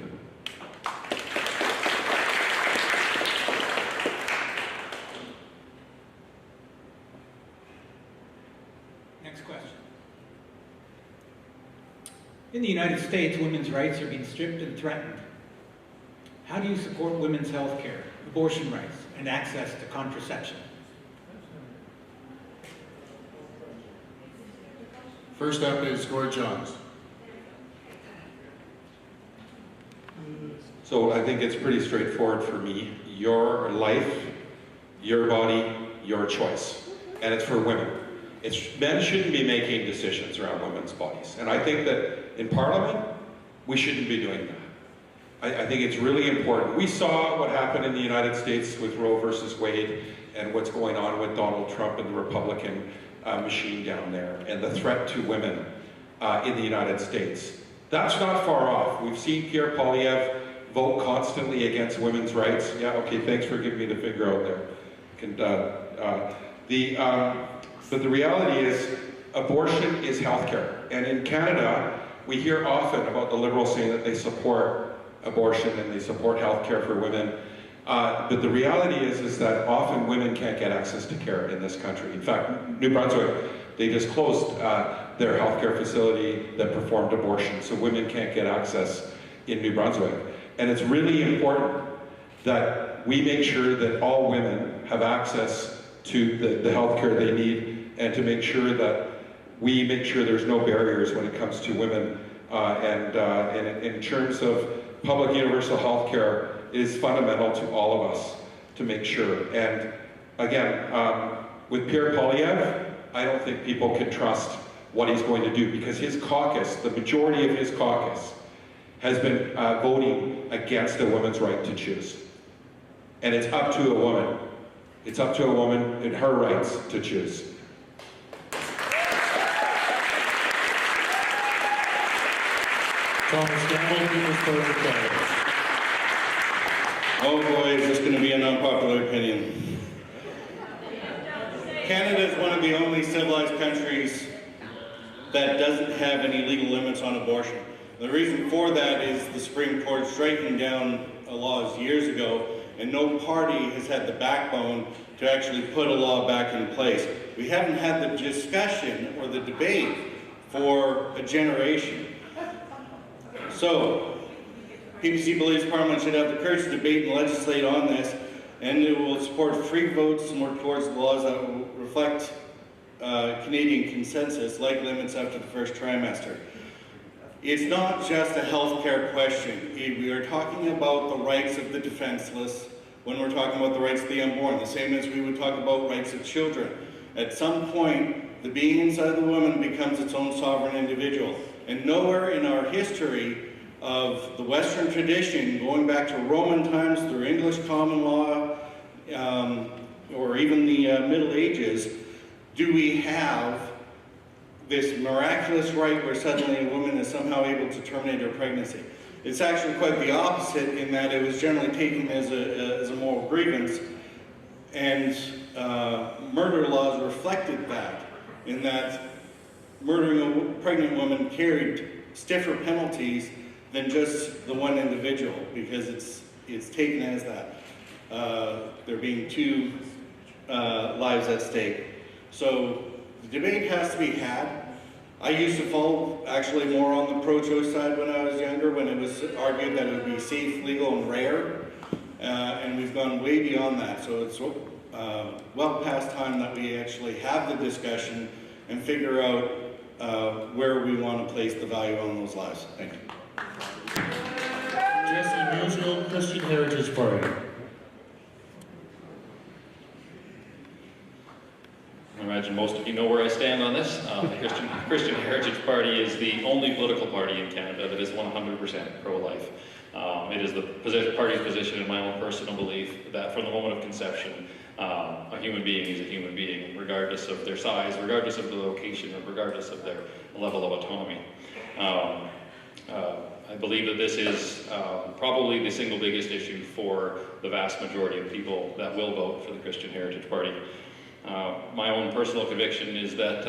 Next question. In the United States, women's rights are being stripped and threatened. How do you support women's health care, abortion rights, and access to contraception? First up is Gord Johns. So I think it's pretty straightforward for me. Your life, your body, your choice. And it's for women. Men shouldn't be making decisions around women's bodies. And I think that in Parliament, we shouldn't be doing that. I think it's really important. We saw what happened in the United States with Roe versus Wade and what's going on with Donald Trump and the Republican machine down there and the threat to women in the United States. That's not far off. We've seen Pierre Poilievre vote constantly against women's rights. Yeah, okay, thanks for giving me the finger out there. But the reality is, abortion is healthcare. And in Canada, we hear often about the Liberals saying that they support abortion and they support healthcare for women. But the reality is that often women can't get access to care in this country. In fact, New Brunswick, they just closed their healthcare facility that performed abortion, so women can't get access in New Brunswick. And it's really important that we make sure that all women have access to the healthcare they need, and to make sure that we make sure there's no barriers when it comes to women. And in terms of public universal health care, it is fundamental to all of us to make sure. And again, with Pierre Poilievre, I don't think people can trust what he's going to do, because his caucus, the majority of his caucus, has been voting against a woman's right to choose. And it's up to a woman. It's up to a woman and her rights to choose. Thomas Campbell, People's Party of Canada. Oh boy, is this going to be an unpopular opinion. Canada is one of the only civilized countries that doesn't have any legal limits on abortion. The reason for that is the Supreme Court striking down laws years ago, and no party has had the backbone to actually put a law back in place. We haven't had the discussion or the debate for a generation. So, PPC believes Parliament should have the courage to debate and legislate on this, and it will support free votes and work towards the laws that will reflect Canadian consensus, like limits after the first trimester. It's not just a healthcare question. We are talking about the rights of the defenseless when we're talking about the rights of the unborn, the same as we would talk about rights of children. At some point, the being inside the woman becomes its own sovereign individual. And nowhere in our history of the Western tradition, going back to Roman times through English common law, or even the Middle Ages, do we have this miraculous right where suddenly a woman is somehow able to terminate her pregnancy. It's actually quite the opposite, in that it was generally taken as a moral grievance, and murder laws reflected that, in that murdering a pregnant woman carried stiffer penalties than just the one individual, because it's taken as that. There being two lives at stake. So the debate has to be had. I used to fall actually more on the pro-choice side when I was younger, when it was argued that it would be safe, legal, and rare. And we've gone way beyond that. So it's well past time that we actually have the discussion and figure out where we want to place the value on those lives. Thank you. Jesse Musial, Christian Heritage Party. I imagine most of you know where I stand on this. The Christian Heritage Party is the only political party in Canada that is 100% pro-life. It is the party's position, and my own personal belief, that from the moment of conception, A human being is a human being, regardless of their size, regardless of the location, or regardless of their level of autonomy. I believe that this is probably the single biggest issue for the vast majority of people that will vote for the Christian Heritage Party. My own personal conviction is that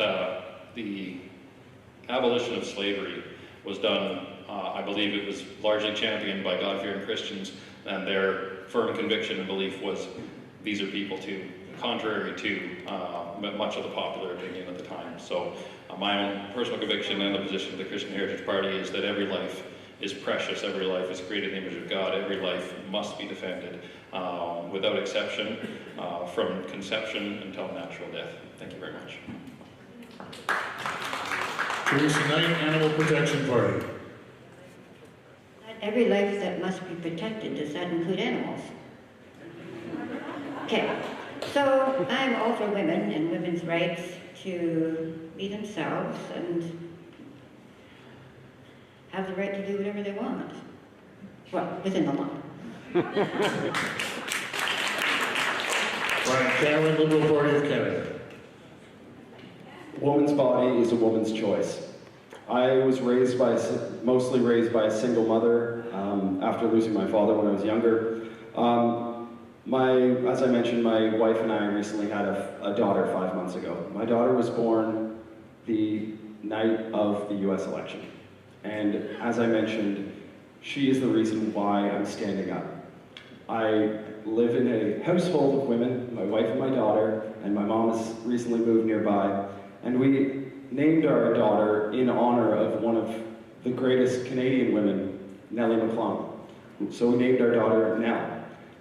the abolition of slavery was done, I believe it was largely championed by God-fearing Christians, and their firm conviction and belief was these are people too, contrary to much of the popular opinion at the time. So my own personal conviction and the position of the Christian Heritage Party is that every life is precious, every life is created in the image of God, every life must be defended without exception from conception until natural death. Thank you very much. Teresa Knight, Animal Protection Party. Every life that must be protected, does that include animals? Okay, so I'm all for women and women's rights to be themselves and have the right to do whatever they want. Well, within the law. Brian Cameron, Liberal Party of Canada. Woman's body is a woman's choice. I was mostly raised by a single mother after losing my father when I was younger. As I mentioned, my wife and I recently had a daughter 5 months ago. My daughter was born the night of the US election. And as I mentioned, she is the reason why I'm standing up. I live in a household of women, my wife and my daughter, and my mom has recently moved nearby. And we named our daughter in honor of one of the greatest Canadian women, Nellie McClung. So we named our daughter Nell.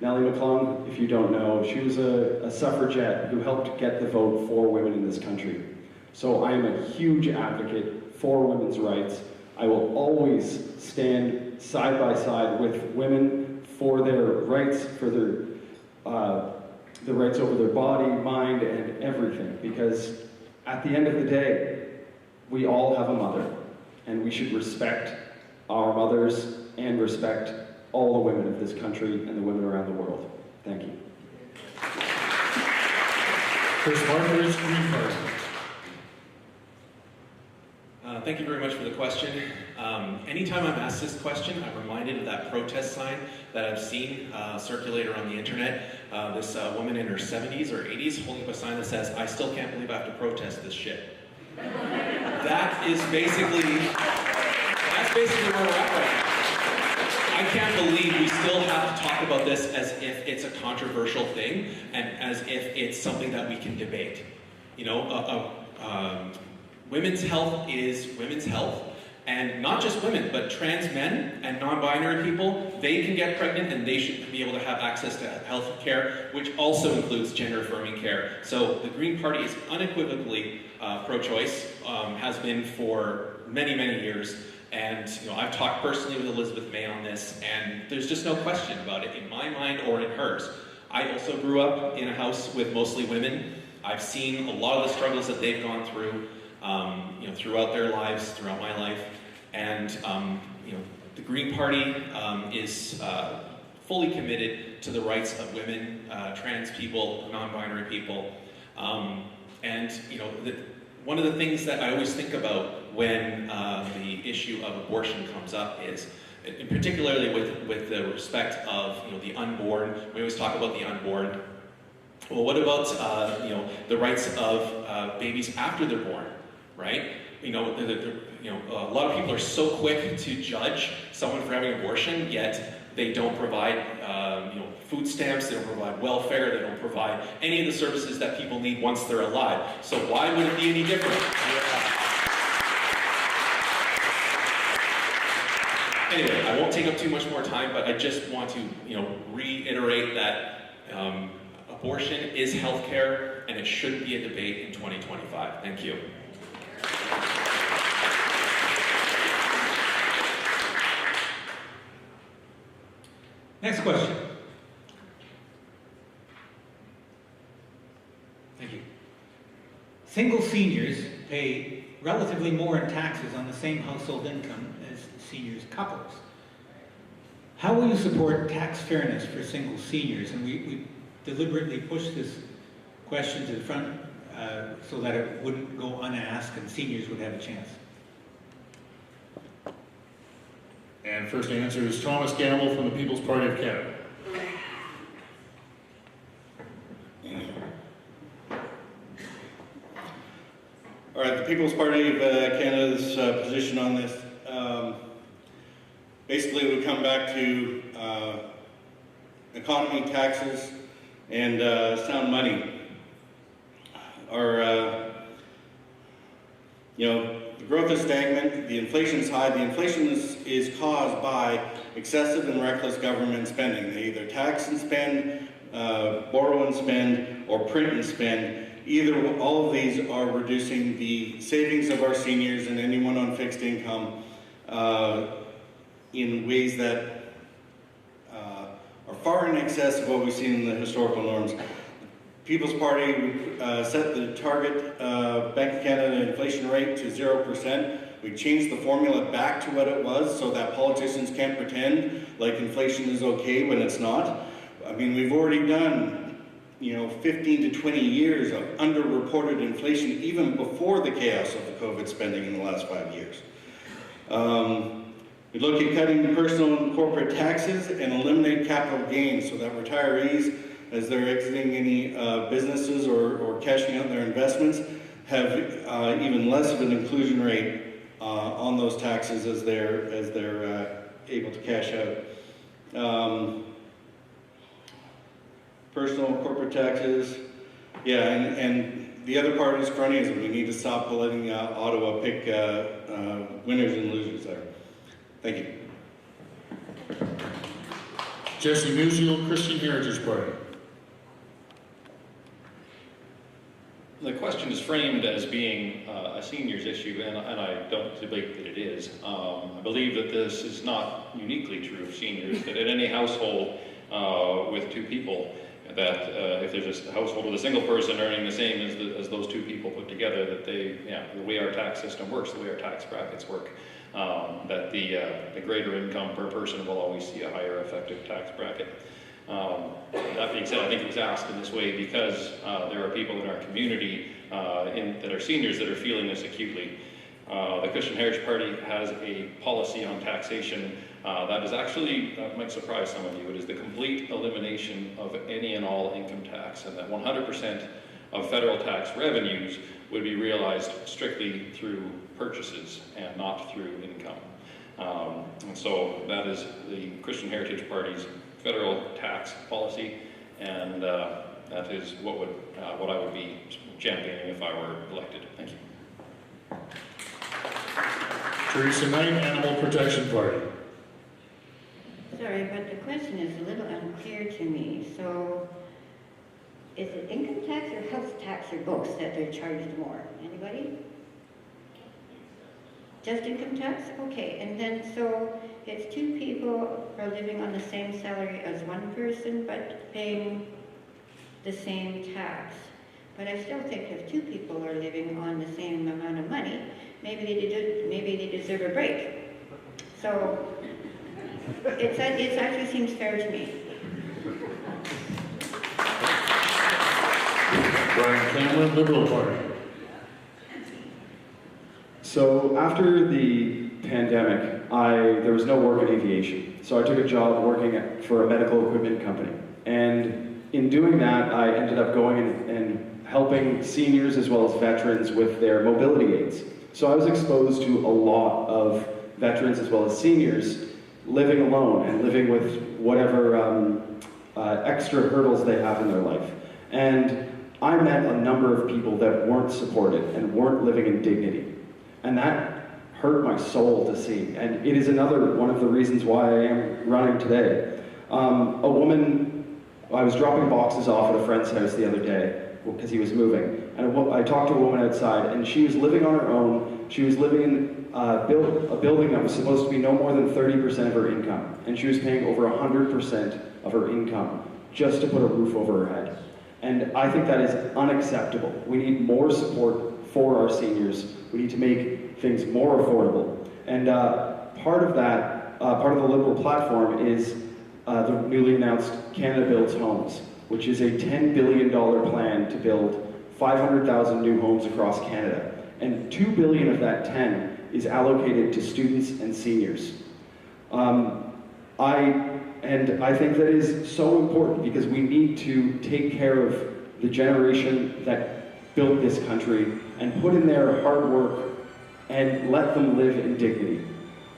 Nellie McClung, if you don't know, she was a suffragette who helped get the vote for women in this country. So I am a huge advocate for women's rights. I will always stand side by side with women for their rights, for their the rights over their body, mind, and everything. Because at the end of the day, we all have a mother, and we should respect our mothers and respect all the women of this country and the women around the world. Thank you. Chris Markers, Green Party. Thank you very much for the question. Anytime I'm asked this question, I'm reminded of that protest sign that I've seen circulate around the internet. This woman in her 70s or 80s holding up a sign that says, "I still can't believe I have to protest this shit." That's basically where we're at right now. I can't believe we still have to talk about this as if it's a controversial thing and as if it's something that we can debate. You know, women's health is women's health, and not just women, but trans men and non-binary people, they can get pregnant and they should be able to have access to health care, which also includes gender-affirming care. So the Green Party is unequivocally pro-choice, has been for many, many years. And I've talked personally with Elizabeth May on this, and there's just no question about it in my mind or in hers. I also grew up in a house with mostly women. I've seen a lot of the struggles that they've gone through, throughout their lives, throughout my life, and the Green Party is fully committed to the rights of women, trans people, non-binary people, one of the things that I always think about when the issue of abortion comes up is, and particularly with the respect of the unborn. We always talk about the unborn. Well, what about the rights of babies after they're born, right? A lot of people are so quick to judge someone for having an abortion, yet they don't provide food stamps, they don't provide welfare, they don't provide any of the services that people need once they're alive. So why would it be any different? Anyway, I won't take up too much more time, but I just want to reiterate that abortion is healthcare and it shouldn't be a debate in 2025. Thank you. Next question. Thank you. Single seniors pay relatively more in taxes on the same household income as seniors couples. How will you support tax fairness for single seniors? And we deliberately pushed this question to the front so that it wouldn't go unasked and seniors would have a chance? And first answer is Thomas Gamble from the People's Party of Canada. All right, the People's Party of Canada's position on this basically would come back to economy, taxes, and sound money. The growth is stagnant, the inflation is high. The inflation is caused by excessive and reckless government spending. They either tax and spend, borrow and spend, or print and spend. All of these are reducing the savings of our seniors and anyone on fixed income in ways that are far in excess of what we've seen in the historical norms. People's Party set the target Bank of Canada inflation rate to 0%. We changed the formula back to what it was so that politicians can't pretend like inflation is okay when it's not. I mean, we've already done 15 to 20 years of underreported inflation even before the chaos of the COVID spending in the last 5 years. We look at cutting personal and corporate taxes and eliminate capital gains so that retirees, as they're exiting any businesses or cashing out their investments, have even less of an inclusion rate on those taxes as they're able to cash out. Personal corporate taxes, yeah, and the other part is cronyism. We need to stop letting Ottawa pick winners and losers there. Thank you. Jesse Musial, Christian Heritage Party. The question is framed as being a seniors issue, and I don't debate that it is. I believe that this is not uniquely true of seniors, that in any household with two people, that if there's just a household with a single person earning the same as those two people put together, that the way our tax system works, the way our tax brackets work, that the greater income per person will always see a higher effective tax bracket. That being said, I think it was asked in this way because there are people in our community that are seniors that are feeling this acutely. The Christian Heritage Party has a policy on taxation that is actually, might surprise some of you, it is the complete elimination of any and all income tax, and that 100% of federal tax revenues would be realized strictly through purchases and not through income. And so that is the Christian Heritage Party's federal tax policy, and that is what I would be championing if I were elected. Thank you. Teresa Knight, Animal Protection Party. Sorry, but the question is a little unclear to me. So, is it income tax or health tax or both that they're charged more? Anybody? Just income tax? Okay, and then so it's two people are living on the same salary as one person but paying the same tax. But I still think if two people are living on the same amount of money, maybe they deserve a break. So it actually seems fair to me. Brian Cameron, Liberal Party. So after the pandemic, there was no work in aviation. So I took a job working for a medical equipment company. And in doing that, I ended up going and helping seniors as well as veterans with their mobility aids. So I was exposed to a lot of veterans as well as seniors living alone and living with whatever extra hurdles they have in their life. And I met a number of people that weren't supported and weren't living in dignity. And that hurt my soul to see. And it is another one of the reasons why I am running today. A woman, I was dropping boxes off at a friend's house the other day because he was moving. And I talked to a woman outside, and she was living on her own. She was living in a building that was supposed to be no more than 30% of her income. And she was paying over 100% of her income just to put a roof over her head. And I think that is unacceptable. We need more support for our seniors. We need to make things more affordable. And part of that, part of the Liberal platform is the newly announced Canada Builds Homes, which is a $10 billion plan to build 500,000 new homes across Canada. And $2 billion of that 10 is allocated to students and seniors. I think that is so important because we need to take care of the generation that built this country and put in their hard work and let them live in dignity.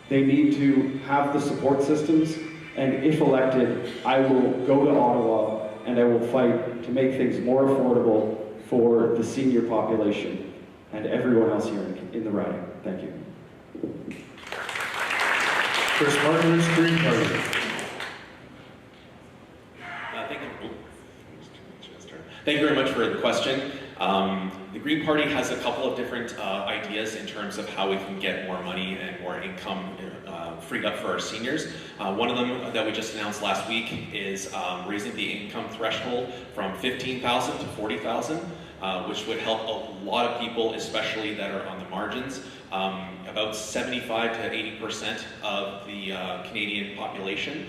They need to have the support systems, and if elected, I will go to Ottawa and I will fight to make things more affordable for the senior population and everyone else here in the riding. Thank you. Chris Martin's Green Party. Thank you very much for the question. The Green Party has a couple of different ideas in terms of how we can get more money and more income freed up for our seniors. One of them that we just announced last week is raising the income threshold from $15,000 to $40,000, which would help a lot of people, especially that are on the margins. About 75 to 80% of the Canadian population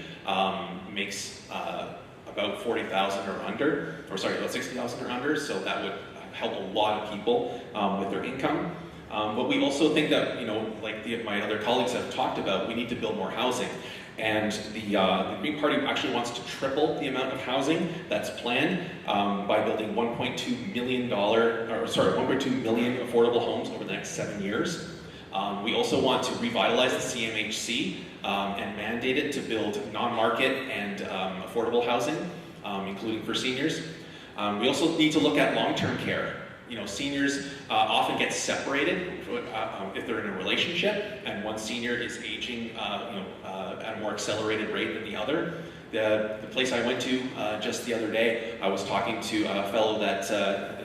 makes about 40,000 or under, or sorry, about 60,000 or under, so that would help a lot of people with their income. But we also think that, like my other colleagues have talked about, we need to build more housing. And the Green Party actually wants to triple the amount of housing that's planned by building $1.2 million affordable homes over the next 7 years. We also want to revitalize the CMHC and mandate it to build non-market and affordable housing, including for seniors. We also need to look at long-term care. Seniors often get separated if they're in a relationship, and one senior is aging at a more accelerated rate than the other. The place I went to just the other day, I was talking to a fellow that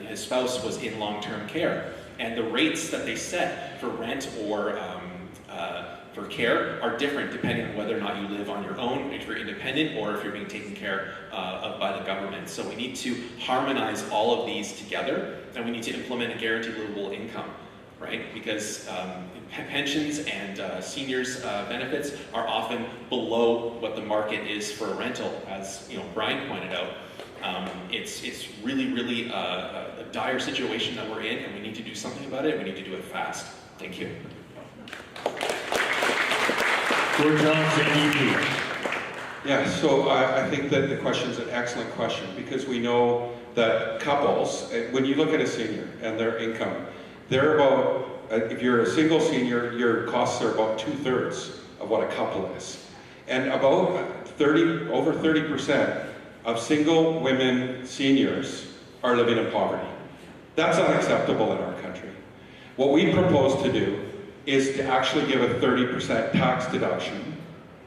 his spouse was in long-term care, and the rates that they set for rent or for care are different depending on whether or not you live on your own, if you're independent, or if you're being taken care of by the government. So we need to harmonize all of these together, and we need to implement a guaranteed livable income, right? Because pensions and seniors' benefits are often below what the market is for a rental, as Brian pointed out. It's really a dire situation that we're in, and we need to do something about it. We need to do it fast. Thank you. Yeah, so I think that the question is an excellent question, because we know that couples, when you look at a senior and their income, they're about, if you're a single senior, your costs are about 2/3 of what a couple is. And about over 30% of single women seniors are living in poverty. That's unacceptable in our country. What we propose to do is to actually give a 30% tax deduction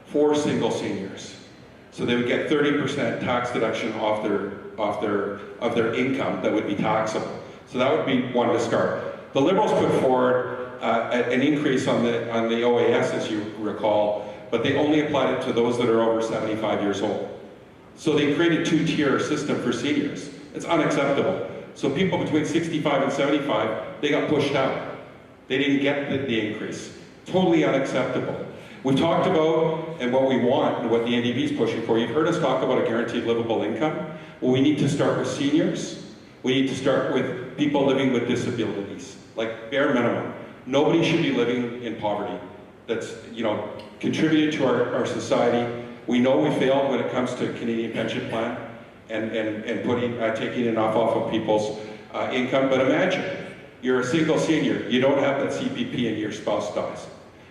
for single seniors. So they would get 30% tax deduction off their income that would be taxable. So that would be one to start. The Liberals put forward an increase on the OAS, as you recall, but they only applied it to those that are over 75 years old. So they created a two-tier system for seniors. It's unacceptable. So people between 65 and 75, they got pushed out. They didn't get the increase. Totally unacceptable. We've talked about and what we want and what the NDP is pushing for. You've heard us talk about a guaranteed livable income. Well, we need to start with seniors. We need to start with people living with disabilities, like bare minimum. Nobody should be living in poverty. That's contributed to our society. We know we failed when it comes to Canadian pension plan and taking enough off of people's income. But imagine, you're a single senior, you don't have that CPP and your spouse dies,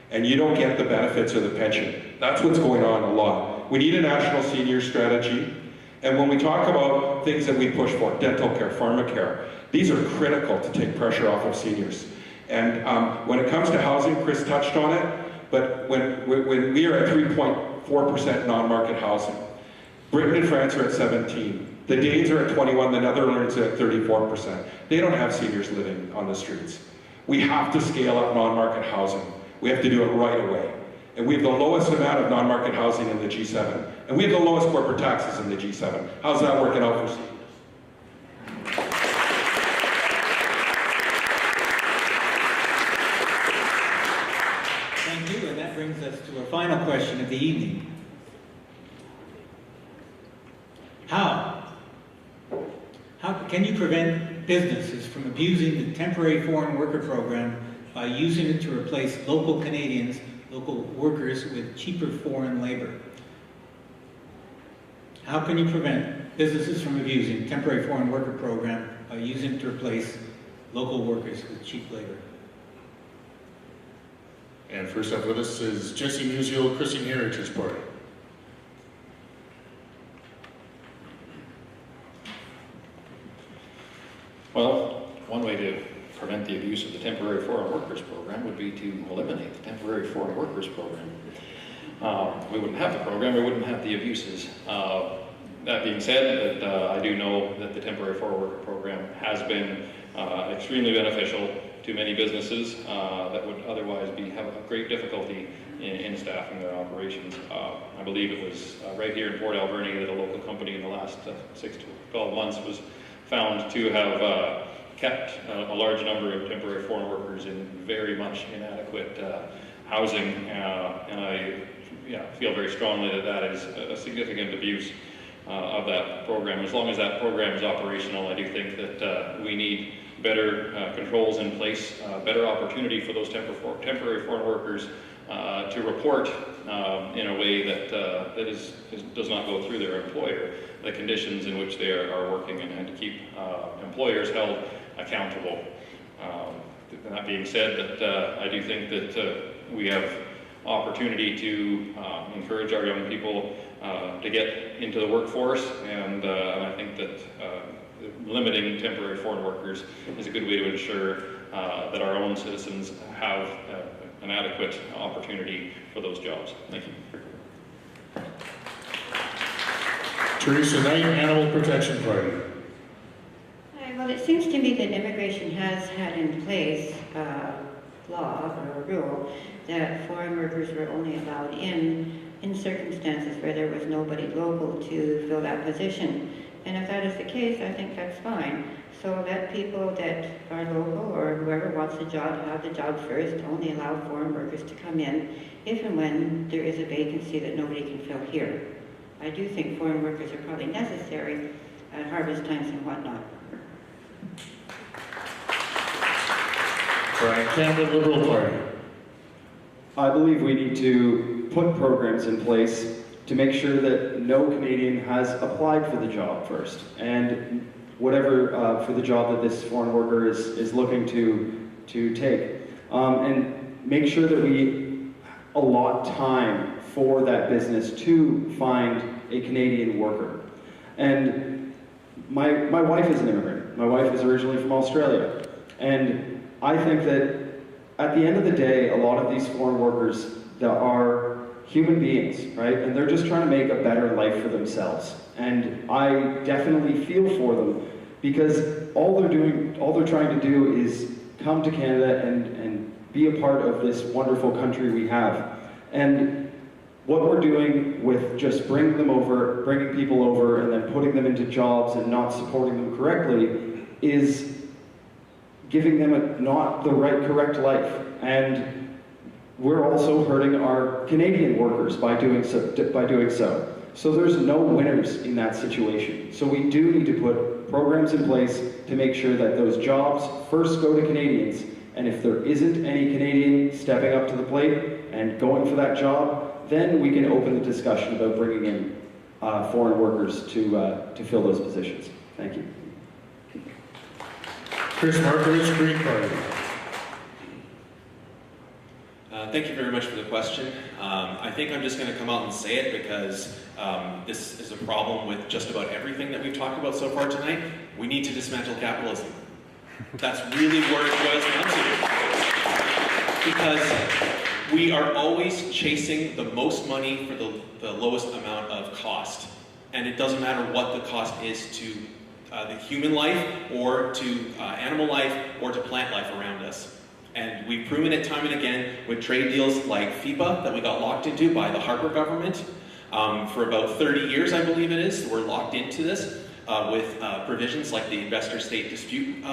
and you don't get the benefits of the pension. That's what's going on a lot. We need a national senior strategy, and when we talk about things that we push for, dental care, pharmacare, these are critical to take pressure off of seniors. And when it comes to housing, Chris touched on it, but when we are at 3.4% non-market housing, Britain and France are at 17. The Danes are at 21, the Netherlands are at 34%. They don't have seniors living on the streets. We have to scale up non-market housing. We have to do it right away. And we have the lowest amount of non-market housing in the G7. And we have the lowest corporate taxes in the G7. How's that working out for seniors? Thank you, and that brings us to our final question of the evening. How can you prevent businesses from abusing the temporary foreign worker program by using it to replace local Canadians, local workers with cheaper foreign labor? How can you prevent businesses from abusing the temporary foreign worker program by using it to replace local workers with cheap labor? And first up with us is Jesse Musial, Christian Heritage Party. Well, one way to prevent the abuse of the temporary foreign workers program would be to eliminate the temporary foreign workers program. We wouldn't have the program, we wouldn't have the abuses. That being said, I do know that the temporary foreign worker program has been extremely beneficial to many businesses that would otherwise have a great difficulty in staffing their operations. I believe it was right here in Port Alberni that a local company in the last 6 to 12 months was found to have kept a large number of temporary foreign workers in very much inadequate housing, and I feel very strongly that that is a significant abuse of that program. As long as that program is operational, I do think that we need better controls in place, better opportunity for those temporary foreign workers to report in a way that does not go through their employer, the conditions in which they are working, and to keep employers held accountable. That being said, that I do think that we have opportunity to encourage our young people to get into the workforce, and I think that limiting temporary foreign workers is a good way to ensure that our own citizens have an adequate opportunity for those jobs. Thank you. Teresa Knight, Animal Protection Party. Hi, well, it seems to me that immigration has had in place law or a rule that foreign workers were only allowed in circumstances where there was nobody local to fill that position. And if that is the case, I think that's fine. So let people that are local or whoever wants the job have the job first. Only allow foreign workers to come in if and when there is a vacancy that nobody can fill here. I do think foreign workers are probably necessary at harvest times and whatnot. Brian Campbell, Liberal Party. I believe we need to put programs in place to make sure that no Canadian has applied for the job first, and whatever for the job that this foreign worker is looking to take, and make sure that we allot time for that business to find a Canadian worker. And my wife is an immigrant. My wife is originally from Australia, and I think that at the end of the day, a lot of these foreign workers that are human beings, right? And they're just trying to make a better life for themselves. And I definitely feel for them, because all they're trying to do is come to Canada and be a part of this wonderful country we have. And what we're doing with just bringing people over and then putting them into jobs and not supporting them correctly is giving them not the correct life. And we're also hurting our Canadian workers by doing so. So there's no winners in that situation. So we do need to put programs in place to make sure that those jobs first go to Canadians, and if there isn't any Canadian stepping up to the plate and going for that job, then we can open the discussion about bringing in foreign workers to fill those positions. Thank you. Chris Markovich, Green Party. Thank you very much for the question. I think I'm just going to come out and say it because this is a problem with just about everything that we've talked about so far tonight. We need to dismantle capitalism. That's really where it boils down to. Because we are always chasing the most money for the lowest amount of cost. And it doesn't matter what the cost is to the human life, or to animal life, or to plant life around us. And we've proven it time and again with trade deals like FIPA that we got locked into by the Harper government. For about 30 years, I believe it is, we're locked into this with provisions like the investor-state dispute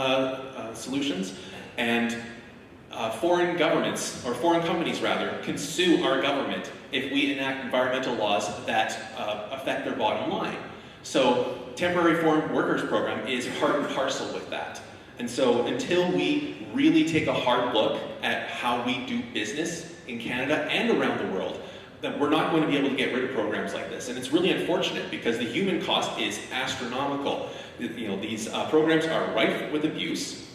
solutions. And foreign governments, or foreign companies rather, can sue our government if we enact environmental laws that affect their bottom line. So temporary foreign workers program is part and parcel with that. And so until we really take a hard look at how we do business in Canada and around the world, that we're not going to be able to get rid of programs like this. And it's really unfortunate because the human cost is astronomical. You know, these programs are rife with abuse.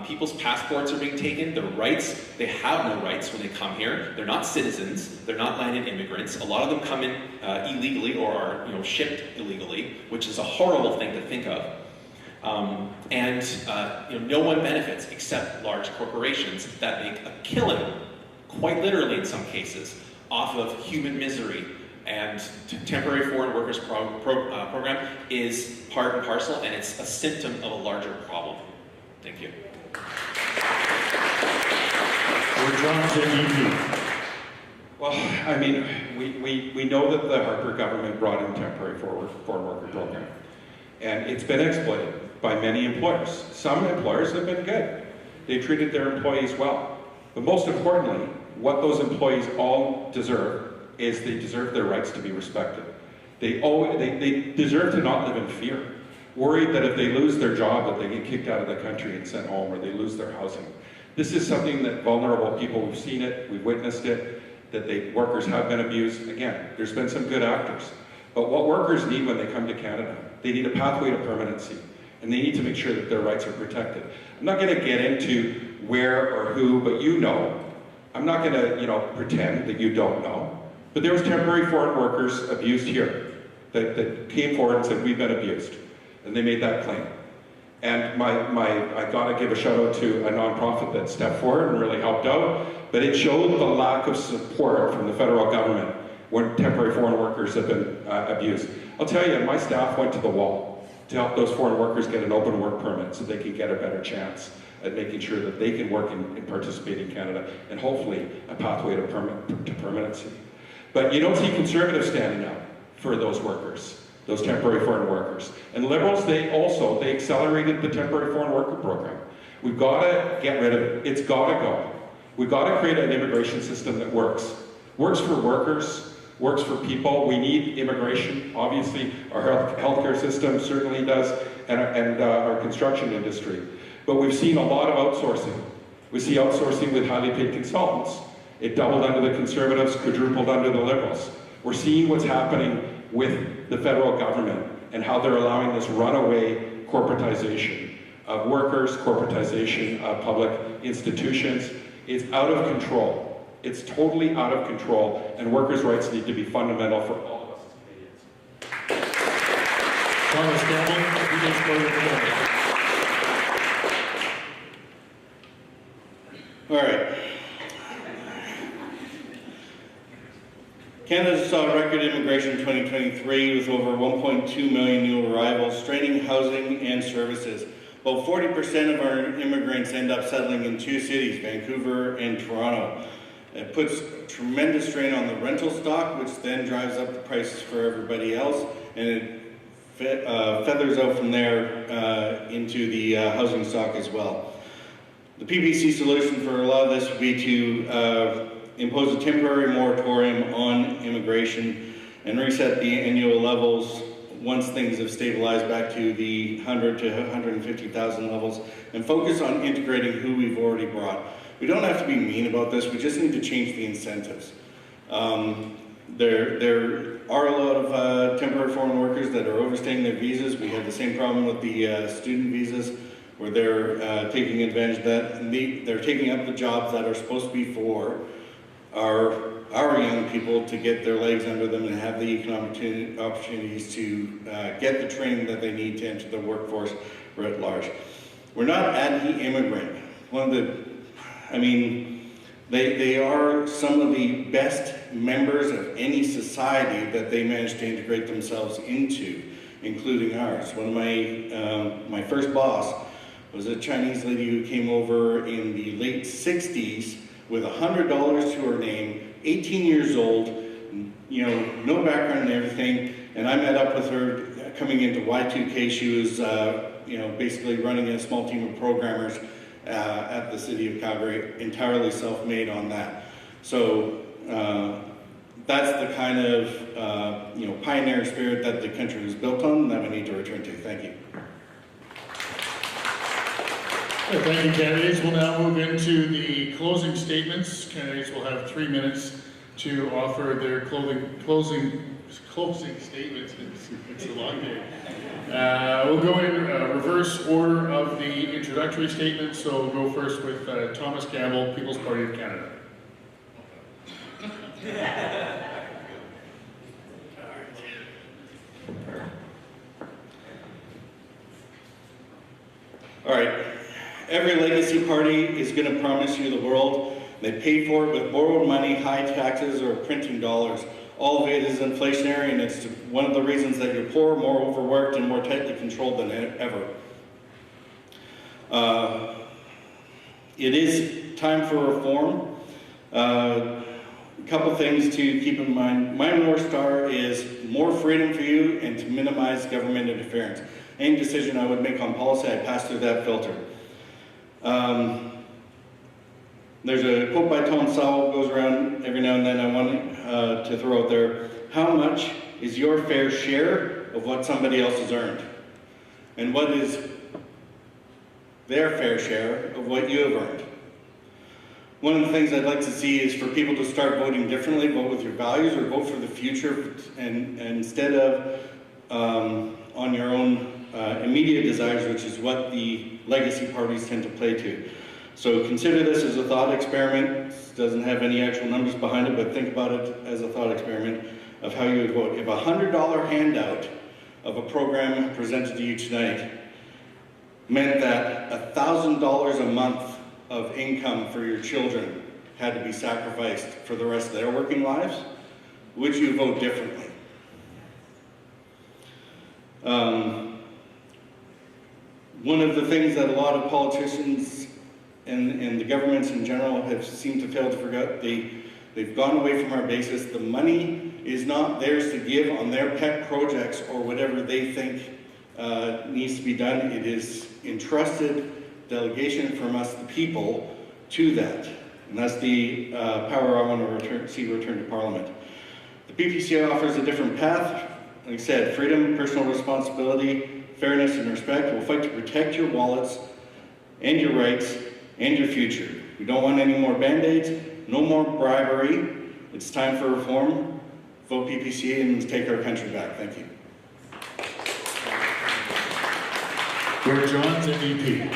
People's passports are being taken, their rights, they have no rights when they come here. They're not citizens, they're not landed immigrants. A lot of them come in illegally or are, you know, shipped illegally, which is a horrible thing to think of. You know, no one benefits except large corporations that make a killing, quite literally in some cases, off of human misery. And temporary foreign workers program is part and parcel, and it's a symptom of a larger problem. Thank you. Well, I mean, we know that the Harper government brought in temporary foreign worker program, and it's been exploited by many employers. Some employers have been good. They treated their employees well. But most importantly, what those employees all deserve is they deserve their rights to be respected. They deserve to not live in fear, worried that if they lose their job that they get kicked out of the country and sent home, or they lose their housing. This is something that vulnerable people, we've seen it, we've witnessed it, that workers have been abused. Again, there's been some good actors. But what workers need when they come to Canada, they need a pathway to permanency, and they need to make sure that their rights are protected. I'm not gonna get into where or who, but you know. I'm not gonna, you know, pretend that you don't know. But there was temporary foreign workers abused here that came forward and said, we've been abused. And they made that claim. And I gotta give a shout out to a nonprofit that stepped forward and really helped out, but it showed the lack of support from the federal government when temporary foreign workers have been abused. I'll tell you, my staff went to the wall to help those foreign workers get an open work permit so they can get a better chance at making sure that they can work and participate in Canada, and hopefully a pathway to permanency. But you don't see Conservatives standing up for those workers, those temporary foreign workers. And Liberals, they accelerated the temporary foreign worker program. We've got to get rid of it. It's got to go. We've got to create an immigration system that works for workers, works for people. We need immigration. Obviously, our healthcare system certainly does, and our construction industry. But we've seen a lot of outsourcing. We see outsourcing with highly paid consultants. It doubled under the Conservatives, quadrupled under the Liberals. We're seeing what's happening with the federal government and how they're allowing this runaway corporatization of workers, corporatization of public institutions. It's out of control. It's totally out of control, and workers' rights need to be fundamental for all of us as Canadians. Thomas Campbell, People's Party of Canada. All right. Canada saw record immigration in 2023 with over 1.2 million new arrivals, straining housing and services. About 40% of our immigrants end up settling in two cities, Vancouver and Toronto. It puts tremendous strain on the rental stock, which then drives up the prices for everybody else, and it feathers out from there into the housing stock as well. The PPC solution for a lot of this would be to impose a temporary moratorium on immigration and reset the annual levels once things have stabilized back to the 100 to 150,000 levels, and focus on integrating who we've already brought. We don't have to be mean about this, we just need to change the incentives. There are a lot of temporary foreign workers that are overstaying their visas. We have the same problem with the student visas, where they're taking advantage of that. And they're taking up the jobs that are supposed to be for our young people to get their legs under them and have the economic opportunities to get the training that they need to enter the workforce writ large. We're not anti-immigrant. They are some of the best members of any society that they manage to integrate themselves into, including ours. One of my first boss was a Chinese lady who came over in the late 60s with $100 to her name, 18 years old, you know, no background and everything. And I met up with her coming into Y2K. She was, basically running a small team of programmers at the city of Calgary, entirely self-made on that. So that's the kind of pioneer spirit that the country was built on and that we need to return to. Thank you. Thank you, candidates. We'll now move into the closing statements. Candidates will have 3 minutes to offer their closing statements. It's a long day. We'll go in reverse order of the introductory statements. So we'll go first with Thomas Campbell, People's Party of Canada. All right. Every legacy party is going to promise you the world. They pay for it with borrowed money, high taxes, or printing dollars. All of it is inflationary, and it's one of the reasons that you're poor, more overworked, and more tightly controlled than ever. It is time for reform. A couple things to keep in mind. My North Star is more freedom for you and to minimize government interference. Any decision I would make on policy, I pass through that filter. There's a quote by Tom Sowell goes around every now and then I want to throw out there. How much is your fair share of what somebody else has earned? And what is their fair share of what you have earned? One of the things I'd like to see is for people to start voting differently, vote with your values or vote for the future, and instead of on your own immediate desires, which is what the legacy parties tend to play to. So consider this as a thought experiment. It doesn't have any actual numbers behind it, but think about it as a thought experiment of how you would vote. If a $100 handout of a program presented to you tonight meant that $1,000 a month of income for your children had to be sacrificed for the rest of their working lives, would you vote differently? One of the things that a lot of politicians and the governments in general have seemed to fail to forget, they've gone away from our basis. The money is not theirs to give on their pet projects or whatever they think needs to be done. It is entrusted delegation from us, the people, to that. And that's the power I want to see return to Parliament. The PPCA offers a different path. Like I said, freedom, personal responsibility, fairness, and respect. We'll fight to protect your wallets and your rights and your future. We don't want any more Band-Aids, no more bribery. It's time for reform. Vote PPCA and take our country back. Thank you. Gord Johns, MEP.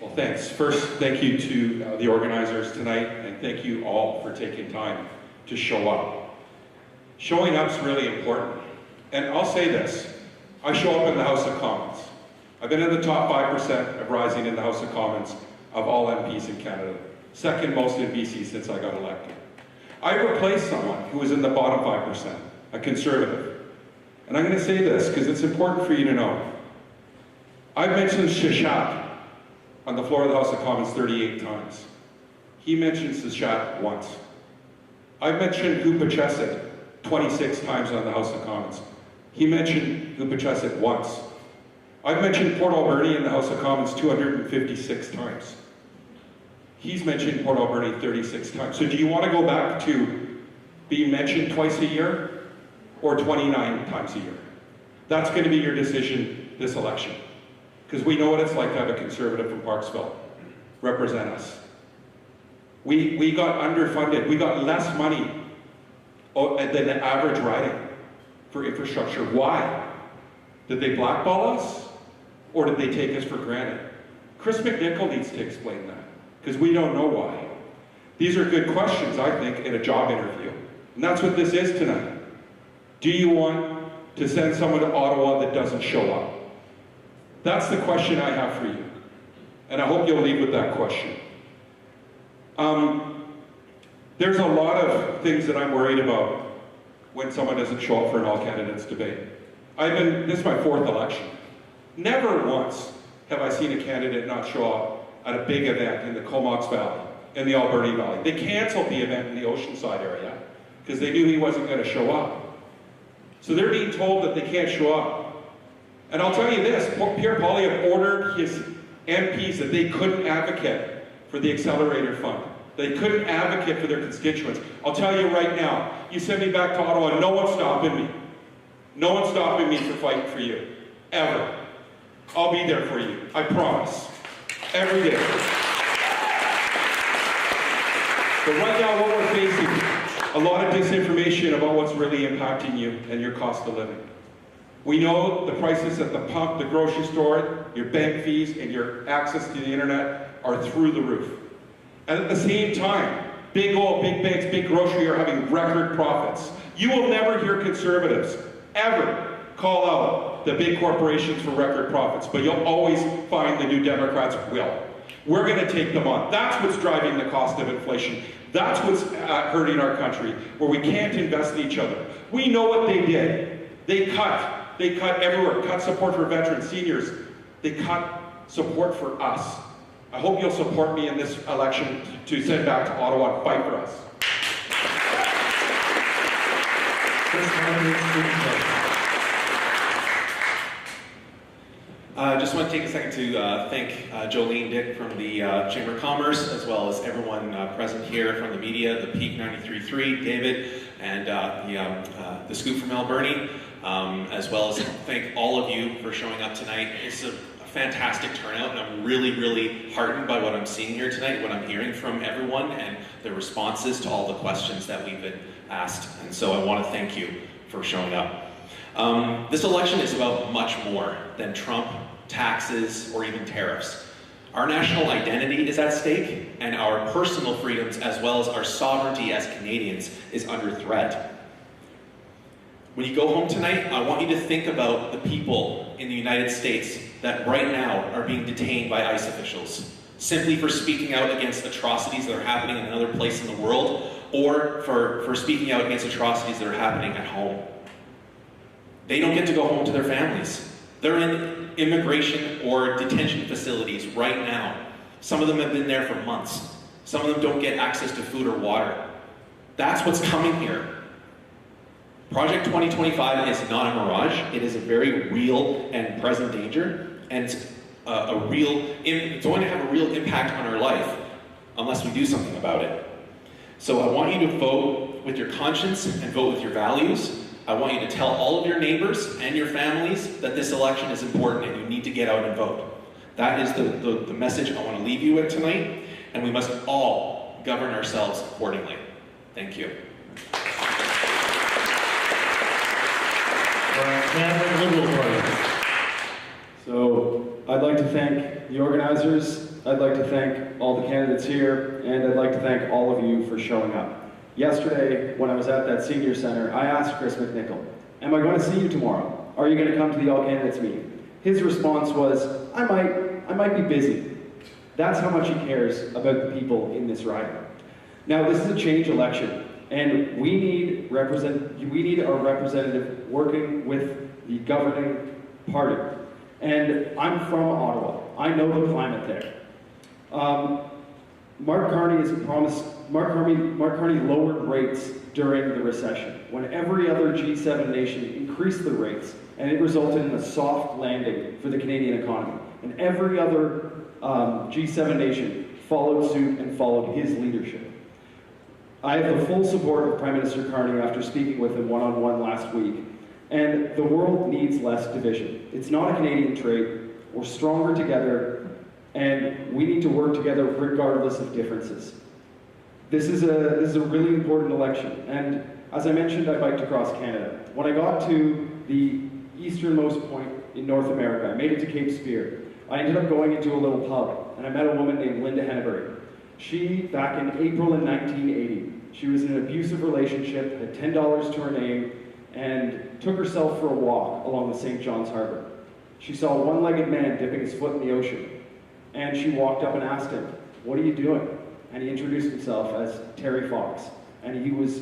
Well, thanks. First, thank you to the organizers tonight, and thank you all for taking time to show up. Showing up is really important. And I'll say this, I show up in the House of Commons. I've been in the top 5% of rising in the House of Commons of all MPs in Canada. Second most in BC since I got elected. I replaced someone who was in the bottom 5%, a conservative. And I'm going to say this because it's important for you to know. I've mentioned Shashat on the floor of the House of Commons 38 times. He mentioned Shashat once. I've mentioned Ucluelet 26 times on the House of Commons. He mentioned Ucluelet once. I've mentioned Port Alberni in the House of Commons 256 times. He's mentioned Port Alberni 36 times. So do you want to go back to being mentioned twice a year or 29 times a year? That's going to be your decision this election. Because we know what it's like to have a conservative from Parksville represent us. We got underfunded. We got less money than the average riding for infrastructure. Why? Did they blackball us? Or did they take us for granted? Chris McNichol needs to explain that, because we don't know why. These are good questions, I think, in a job interview. And that's what this is tonight. Do you want to send someone to Ottawa that doesn't show up? That's the question I have for you. And I hope you'll leave with that question. There's a lot of things that I'm worried about when someone doesn't show up for an all-candidates debate. This is my 4th election. Never once have I seen a candidate not show up at a big event in the Comox Valley, in the Alberni Valley. They canceled the event in the Oceanside area because they knew he wasn't going to show up. So they're being told that they can't show up. And I'll tell you this, Pierre Poilievre ordered his MPs that they couldn't advocate for the Accelerator Fund, They couldn't advocate for their constituents. I'll tell you right now, you send me back to Ottawa, no one's stopping me. No one's stopping me from fighting for you, ever. I'll be there for you, I promise. Every day. But right now, what we're facing, a lot of disinformation about what's really impacting you and your cost of living. We know the prices at the pump, the grocery store, your bank fees, and your access to the internet are through the roof. And at the same time, big banks, big grocery are having record profits. You will never hear conservatives ever call out the big corporations for record profits, but you'll always find the New Democrats will. We're going to take them on. That's what's driving the cost of inflation. That's what's hurting our country, where we can't invest in each other. We know what they did. They cut everywhere, cut support for veterans, seniors. They cut support for us. I hope you'll support me in this election to send back to Ottawa and fight for us. I just want to take a second to thank Jolene Dick from the Chamber of Commerce, as well as everyone present here from the media, the Peak 93.3, David, and the Scoop from Alberni, as well as thank all of you for showing up tonight. It's a fantastic turnout, and I'm really, really heartened by what I'm seeing here tonight, what I'm hearing from everyone, and the responses to all the questions that we've been asked. And so I want to thank you for showing up. This election is about much more than Trump, taxes, or even tariffs. Our national identity is at stake, and our personal freedoms, as well as our sovereignty as Canadians, is under threat. When you go home tonight, I want you to think about the people in the United States that right now are being detained by ICE officials, simply for speaking out against atrocities that are happening in another place in the world, or for speaking out against atrocities that are happening at home. They don't get to go home to their families. They're in immigration or detention facilities right now. Some of them have been there for months. Some of them don't get access to food or water. That's what's coming here. Project 2025 is not a mirage. It is a very real and present danger, and it's going to have a real impact on our life unless we do something about it. So I want you to vote with your conscience and vote with your values. I want you to tell all of your neighbors and your families that this election is important and you need to get out and vote. That is the message I want to leave you with tonight, and we must all govern ourselves accordingly. Thank you. Canada Liberal Party. So I'd like to thank the organizers, I'd like to thank all the candidates here, and I'd like to thank all of you for showing up. Yesterday, when I was at that senior center, I asked Chris McNichol, am I going to see you tomorrow? Are you going to come to the all candidates meeting? His response was, I might be busy. That's how much he cares about the people in this riding. Now, this is a change election, and we need our representative working with the governing party. And I'm from Ottawa. I know the climate there. Mark Carney lowered rates during the recession, when every other G7 nation increased the rates, and it resulted in a soft landing for the Canadian economy. And every other G7 nation followed suit and followed his leadership. I have the full support of Prime Minister Carney after speaking with him one-on-one last week. And the world needs less division. It's not a Canadian trait. We're stronger together, and we need to work together regardless of differences. This is a really important election, and as I mentioned, I biked across Canada. When I got to the easternmost point in North America, I made it to Cape Spear. I ended up going into a little pub, and I met a woman named Linda Henneberry. She, back in April in 1980, she was in an abusive relationship, had $10 to her name, and took herself for a walk along the St. John's Harbor. She saw a one-legged man dipping his foot in the ocean, and she walked up and asked him, "What are you doing?" And he introduced himself as Terry Fox, and he was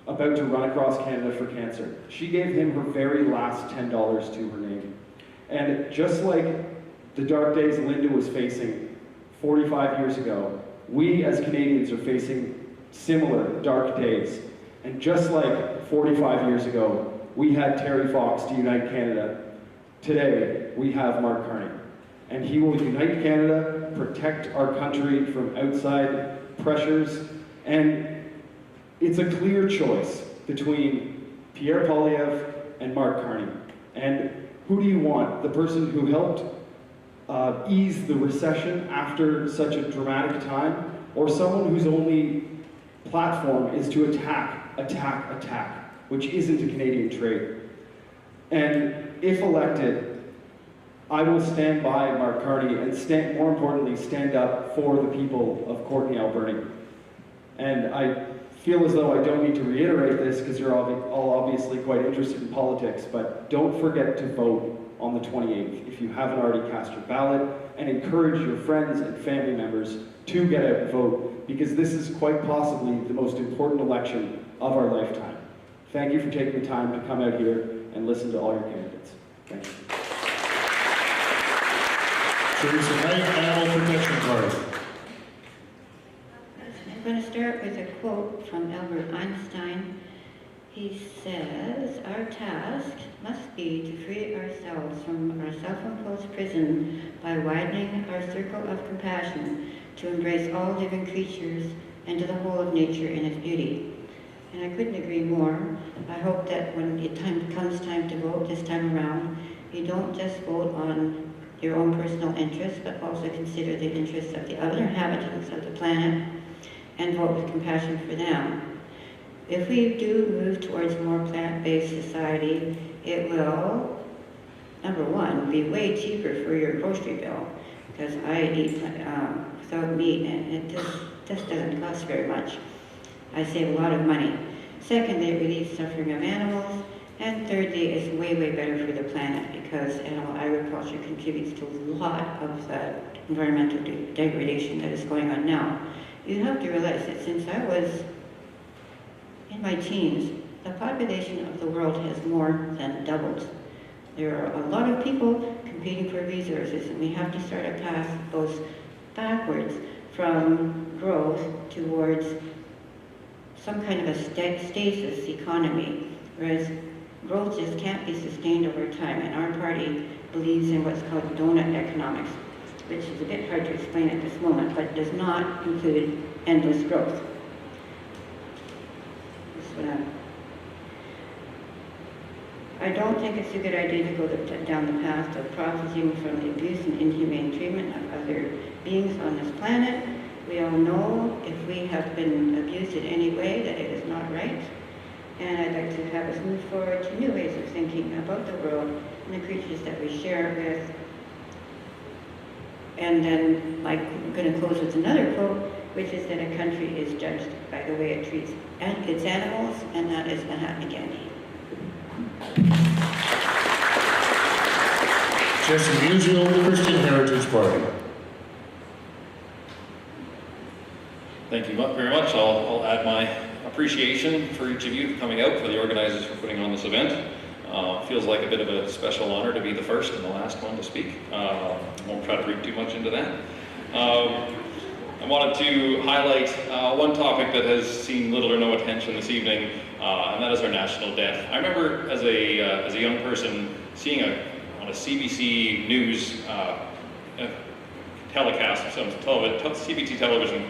about to run across Canada for cancer. She gave him her very last $10 to her name. And just like the dark days Linda was facing 45 years ago, we as Canadians are facing similar dark days. And just like 45 years ago, we had Terry Fox to unite Canada, today we have Mark Carney. And he will unite Canada, protect our country from outside pressures, and it's a clear choice between Pierre Poilievre and Mark Carney. And who do you want? The person who helped ease the recession after such a dramatic time, or someone whose only platform is to attack, which isn't a Canadian trait? And if elected, I will stand by Mark Carney and more importantly, stand up for the people of Courtenay, Alberni. And I feel as though I don't need to reiterate this because you're all obviously quite interested in politics, but don't forget to vote on the 28th if you haven't already cast your ballot, and encourage your friends and family members to get out and vote, because this is quite possibly the most important election of our lifetime. Thank you for taking the time to come out here and listen to all your candidates. Thank you. Teresa Knight, Animal Protection Party. I'm going to start with a quote from Albert Einstein. He says, "Our task must be to free ourselves from our self-imposed prison by widening our circle of compassion to embrace all living creatures and to the whole of nature in its beauty." And I couldn't agree more. I hope that when it comes time to vote this time around, you don't just vote on your own personal interests, but also consider the interests of the other inhabitants of the planet and vote with compassion for them. If we do move towards a more plant-based society, it will, number one, be way cheaper for your grocery bill, because I eat without meat and it just doesn't cost very much. I save a lot of money. Secondly, it relieves suffering of animals. And thirdly, it's way, way better for the planet, because animal agriculture contributes to a lot of the environmental degradation that is going on now. You have to realize that since I was in my teens, the population of the world has more than doubled. There are a lot of people competing for resources, and we have to start a path that goes backwards from growth towards some kind of a stasis economy, whereas growth just can't be sustained over time, and our party believes in what's called donut economics, which is a bit hard to explain at this moment, but does not include endless growth. I don't think it's a good idea to go down the path of profiting from the abuse and inhumane treatment of other beings on this planet. We all know if we have been abused in any way that it is not right. And I'd like to have us move forward to new ways of thinking about the world and the creatures that we share with. And then, I'm going to close with another quote, which is that a country is judged by the way it treats its animals, and that is Mahatma Gandhi. Jesse Musial, Christian Heritage Party. Thank you very much. I'll add my appreciation for each of you coming out, for the organizers for putting on this event. Feels like a bit of a special honor to be the first and the last one to speak. Won't try to read too much into that. I wanted to highlight one topic that has seen little or no attention this evening, and that is our national debt. I remember as a young person seeing on a CBC News telecast, some CBT television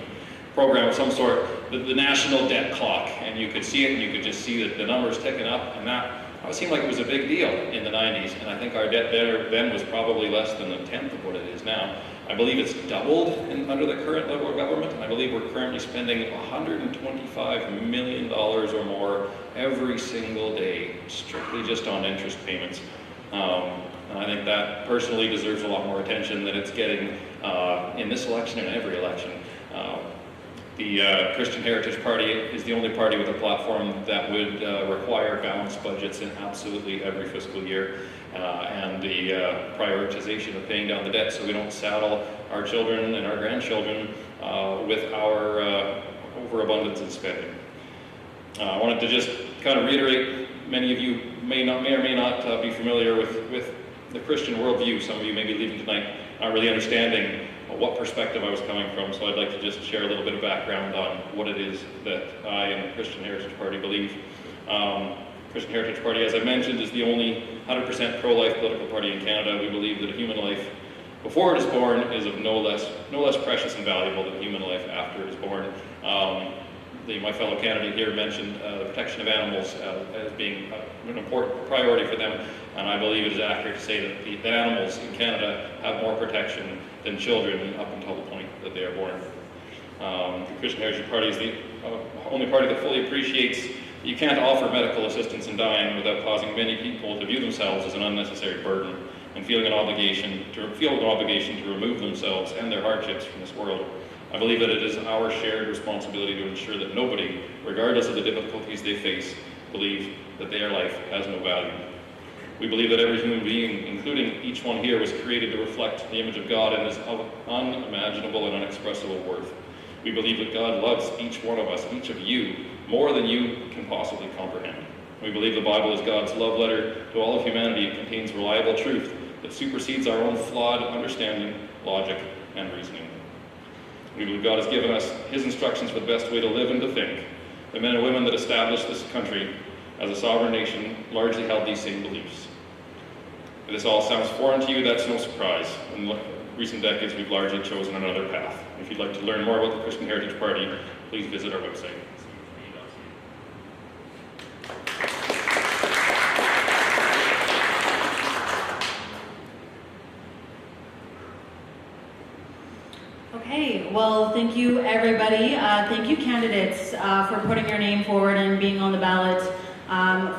program of some sort, the national debt clock, and you could see it, and you could just see the numbers ticking up, and that seemed like it was a big deal in the 90s, and I think our debt then was probably less than a tenth of what it is now. I believe it's doubled under the current Liberal government, and I believe we're currently spending $125 million or more every single day, strictly just on interest payments. And I think that personally deserves a lot more attention than it's getting in this election and every election. The Christian Heritage Party is the only party with a platform that would require balanced budgets in absolutely every fiscal year, and the prioritization of paying down the debt so we don't saddle our children and our grandchildren with our overabundance in spending. I wanted to just kind of reiterate, many of you may or may not be familiar with the Christian worldview. Some of you may be leaving tonight not really understanding what perspective I was coming from, so I'd like to just share a little bit of background on what it is that I and the Christian Heritage Party believe. Christian Heritage Party, as I mentioned, is the only 100% pro-life political party in Canada. We believe that a human life before it is born is of no less precious and valuable than human life after it is born. My fellow candidate here mentioned the protection of animals as being an important priority for them, and I believe it is accurate to say that the animals in Canada have more protection than children up until the point that they are born. The Christian Heritage Party is the only party that fully appreciates that you can't offer medical assistance in dying without causing many people to view themselves as an unnecessary burden and feeling an obligation to remove themselves and their hardships from this world. I believe that it is our shared responsibility to ensure that nobody, regardless of the difficulties they face, believe that their life has no value. We believe that every human being, including each one here, was created to reflect the image of God and is of unimaginable and unexpressible worth. We believe that God loves each one of us, each of you, more than you can possibly comprehend. We believe the Bible is God's love letter to all of humanity. It contains reliable truth that supersedes our own flawed understanding, logic, and reasoning. We believe God has given us His instructions for the best way to live and to think. The men and women that established this country as a sovereign nation largely held these same beliefs. If this all sounds foreign to you, that's no surprise. In recent decades, we've largely chosen another path. If you'd like to learn more about the Christian Heritage Party, please visit our website. Okay, well, thank you, everybody. Thank you, candidates, for putting your name forward and being on the ballot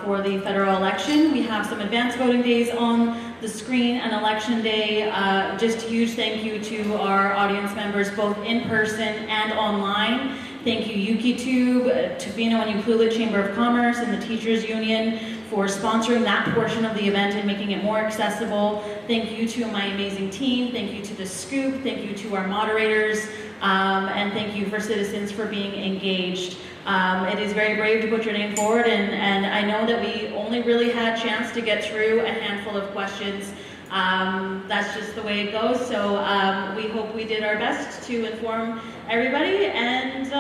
for the federal election. We have some advanced voting days on the screen and election day. Just a huge thank you to our audience members, both in person and online. Thank you, UkiTube, Tofino and Ucluelet Chamber of Commerce, and the Teachers Union for sponsoring that portion of the event and making it more accessible. Thank you to my amazing team. Thank you to The Scoop. Thank you to our moderators. And thank you for citizens for being engaged. It is very brave to put your name forward, and I know that we only really had a chance to get through a handful of questions. That's just the way it goes, so we hope we did our best to inform everybody, and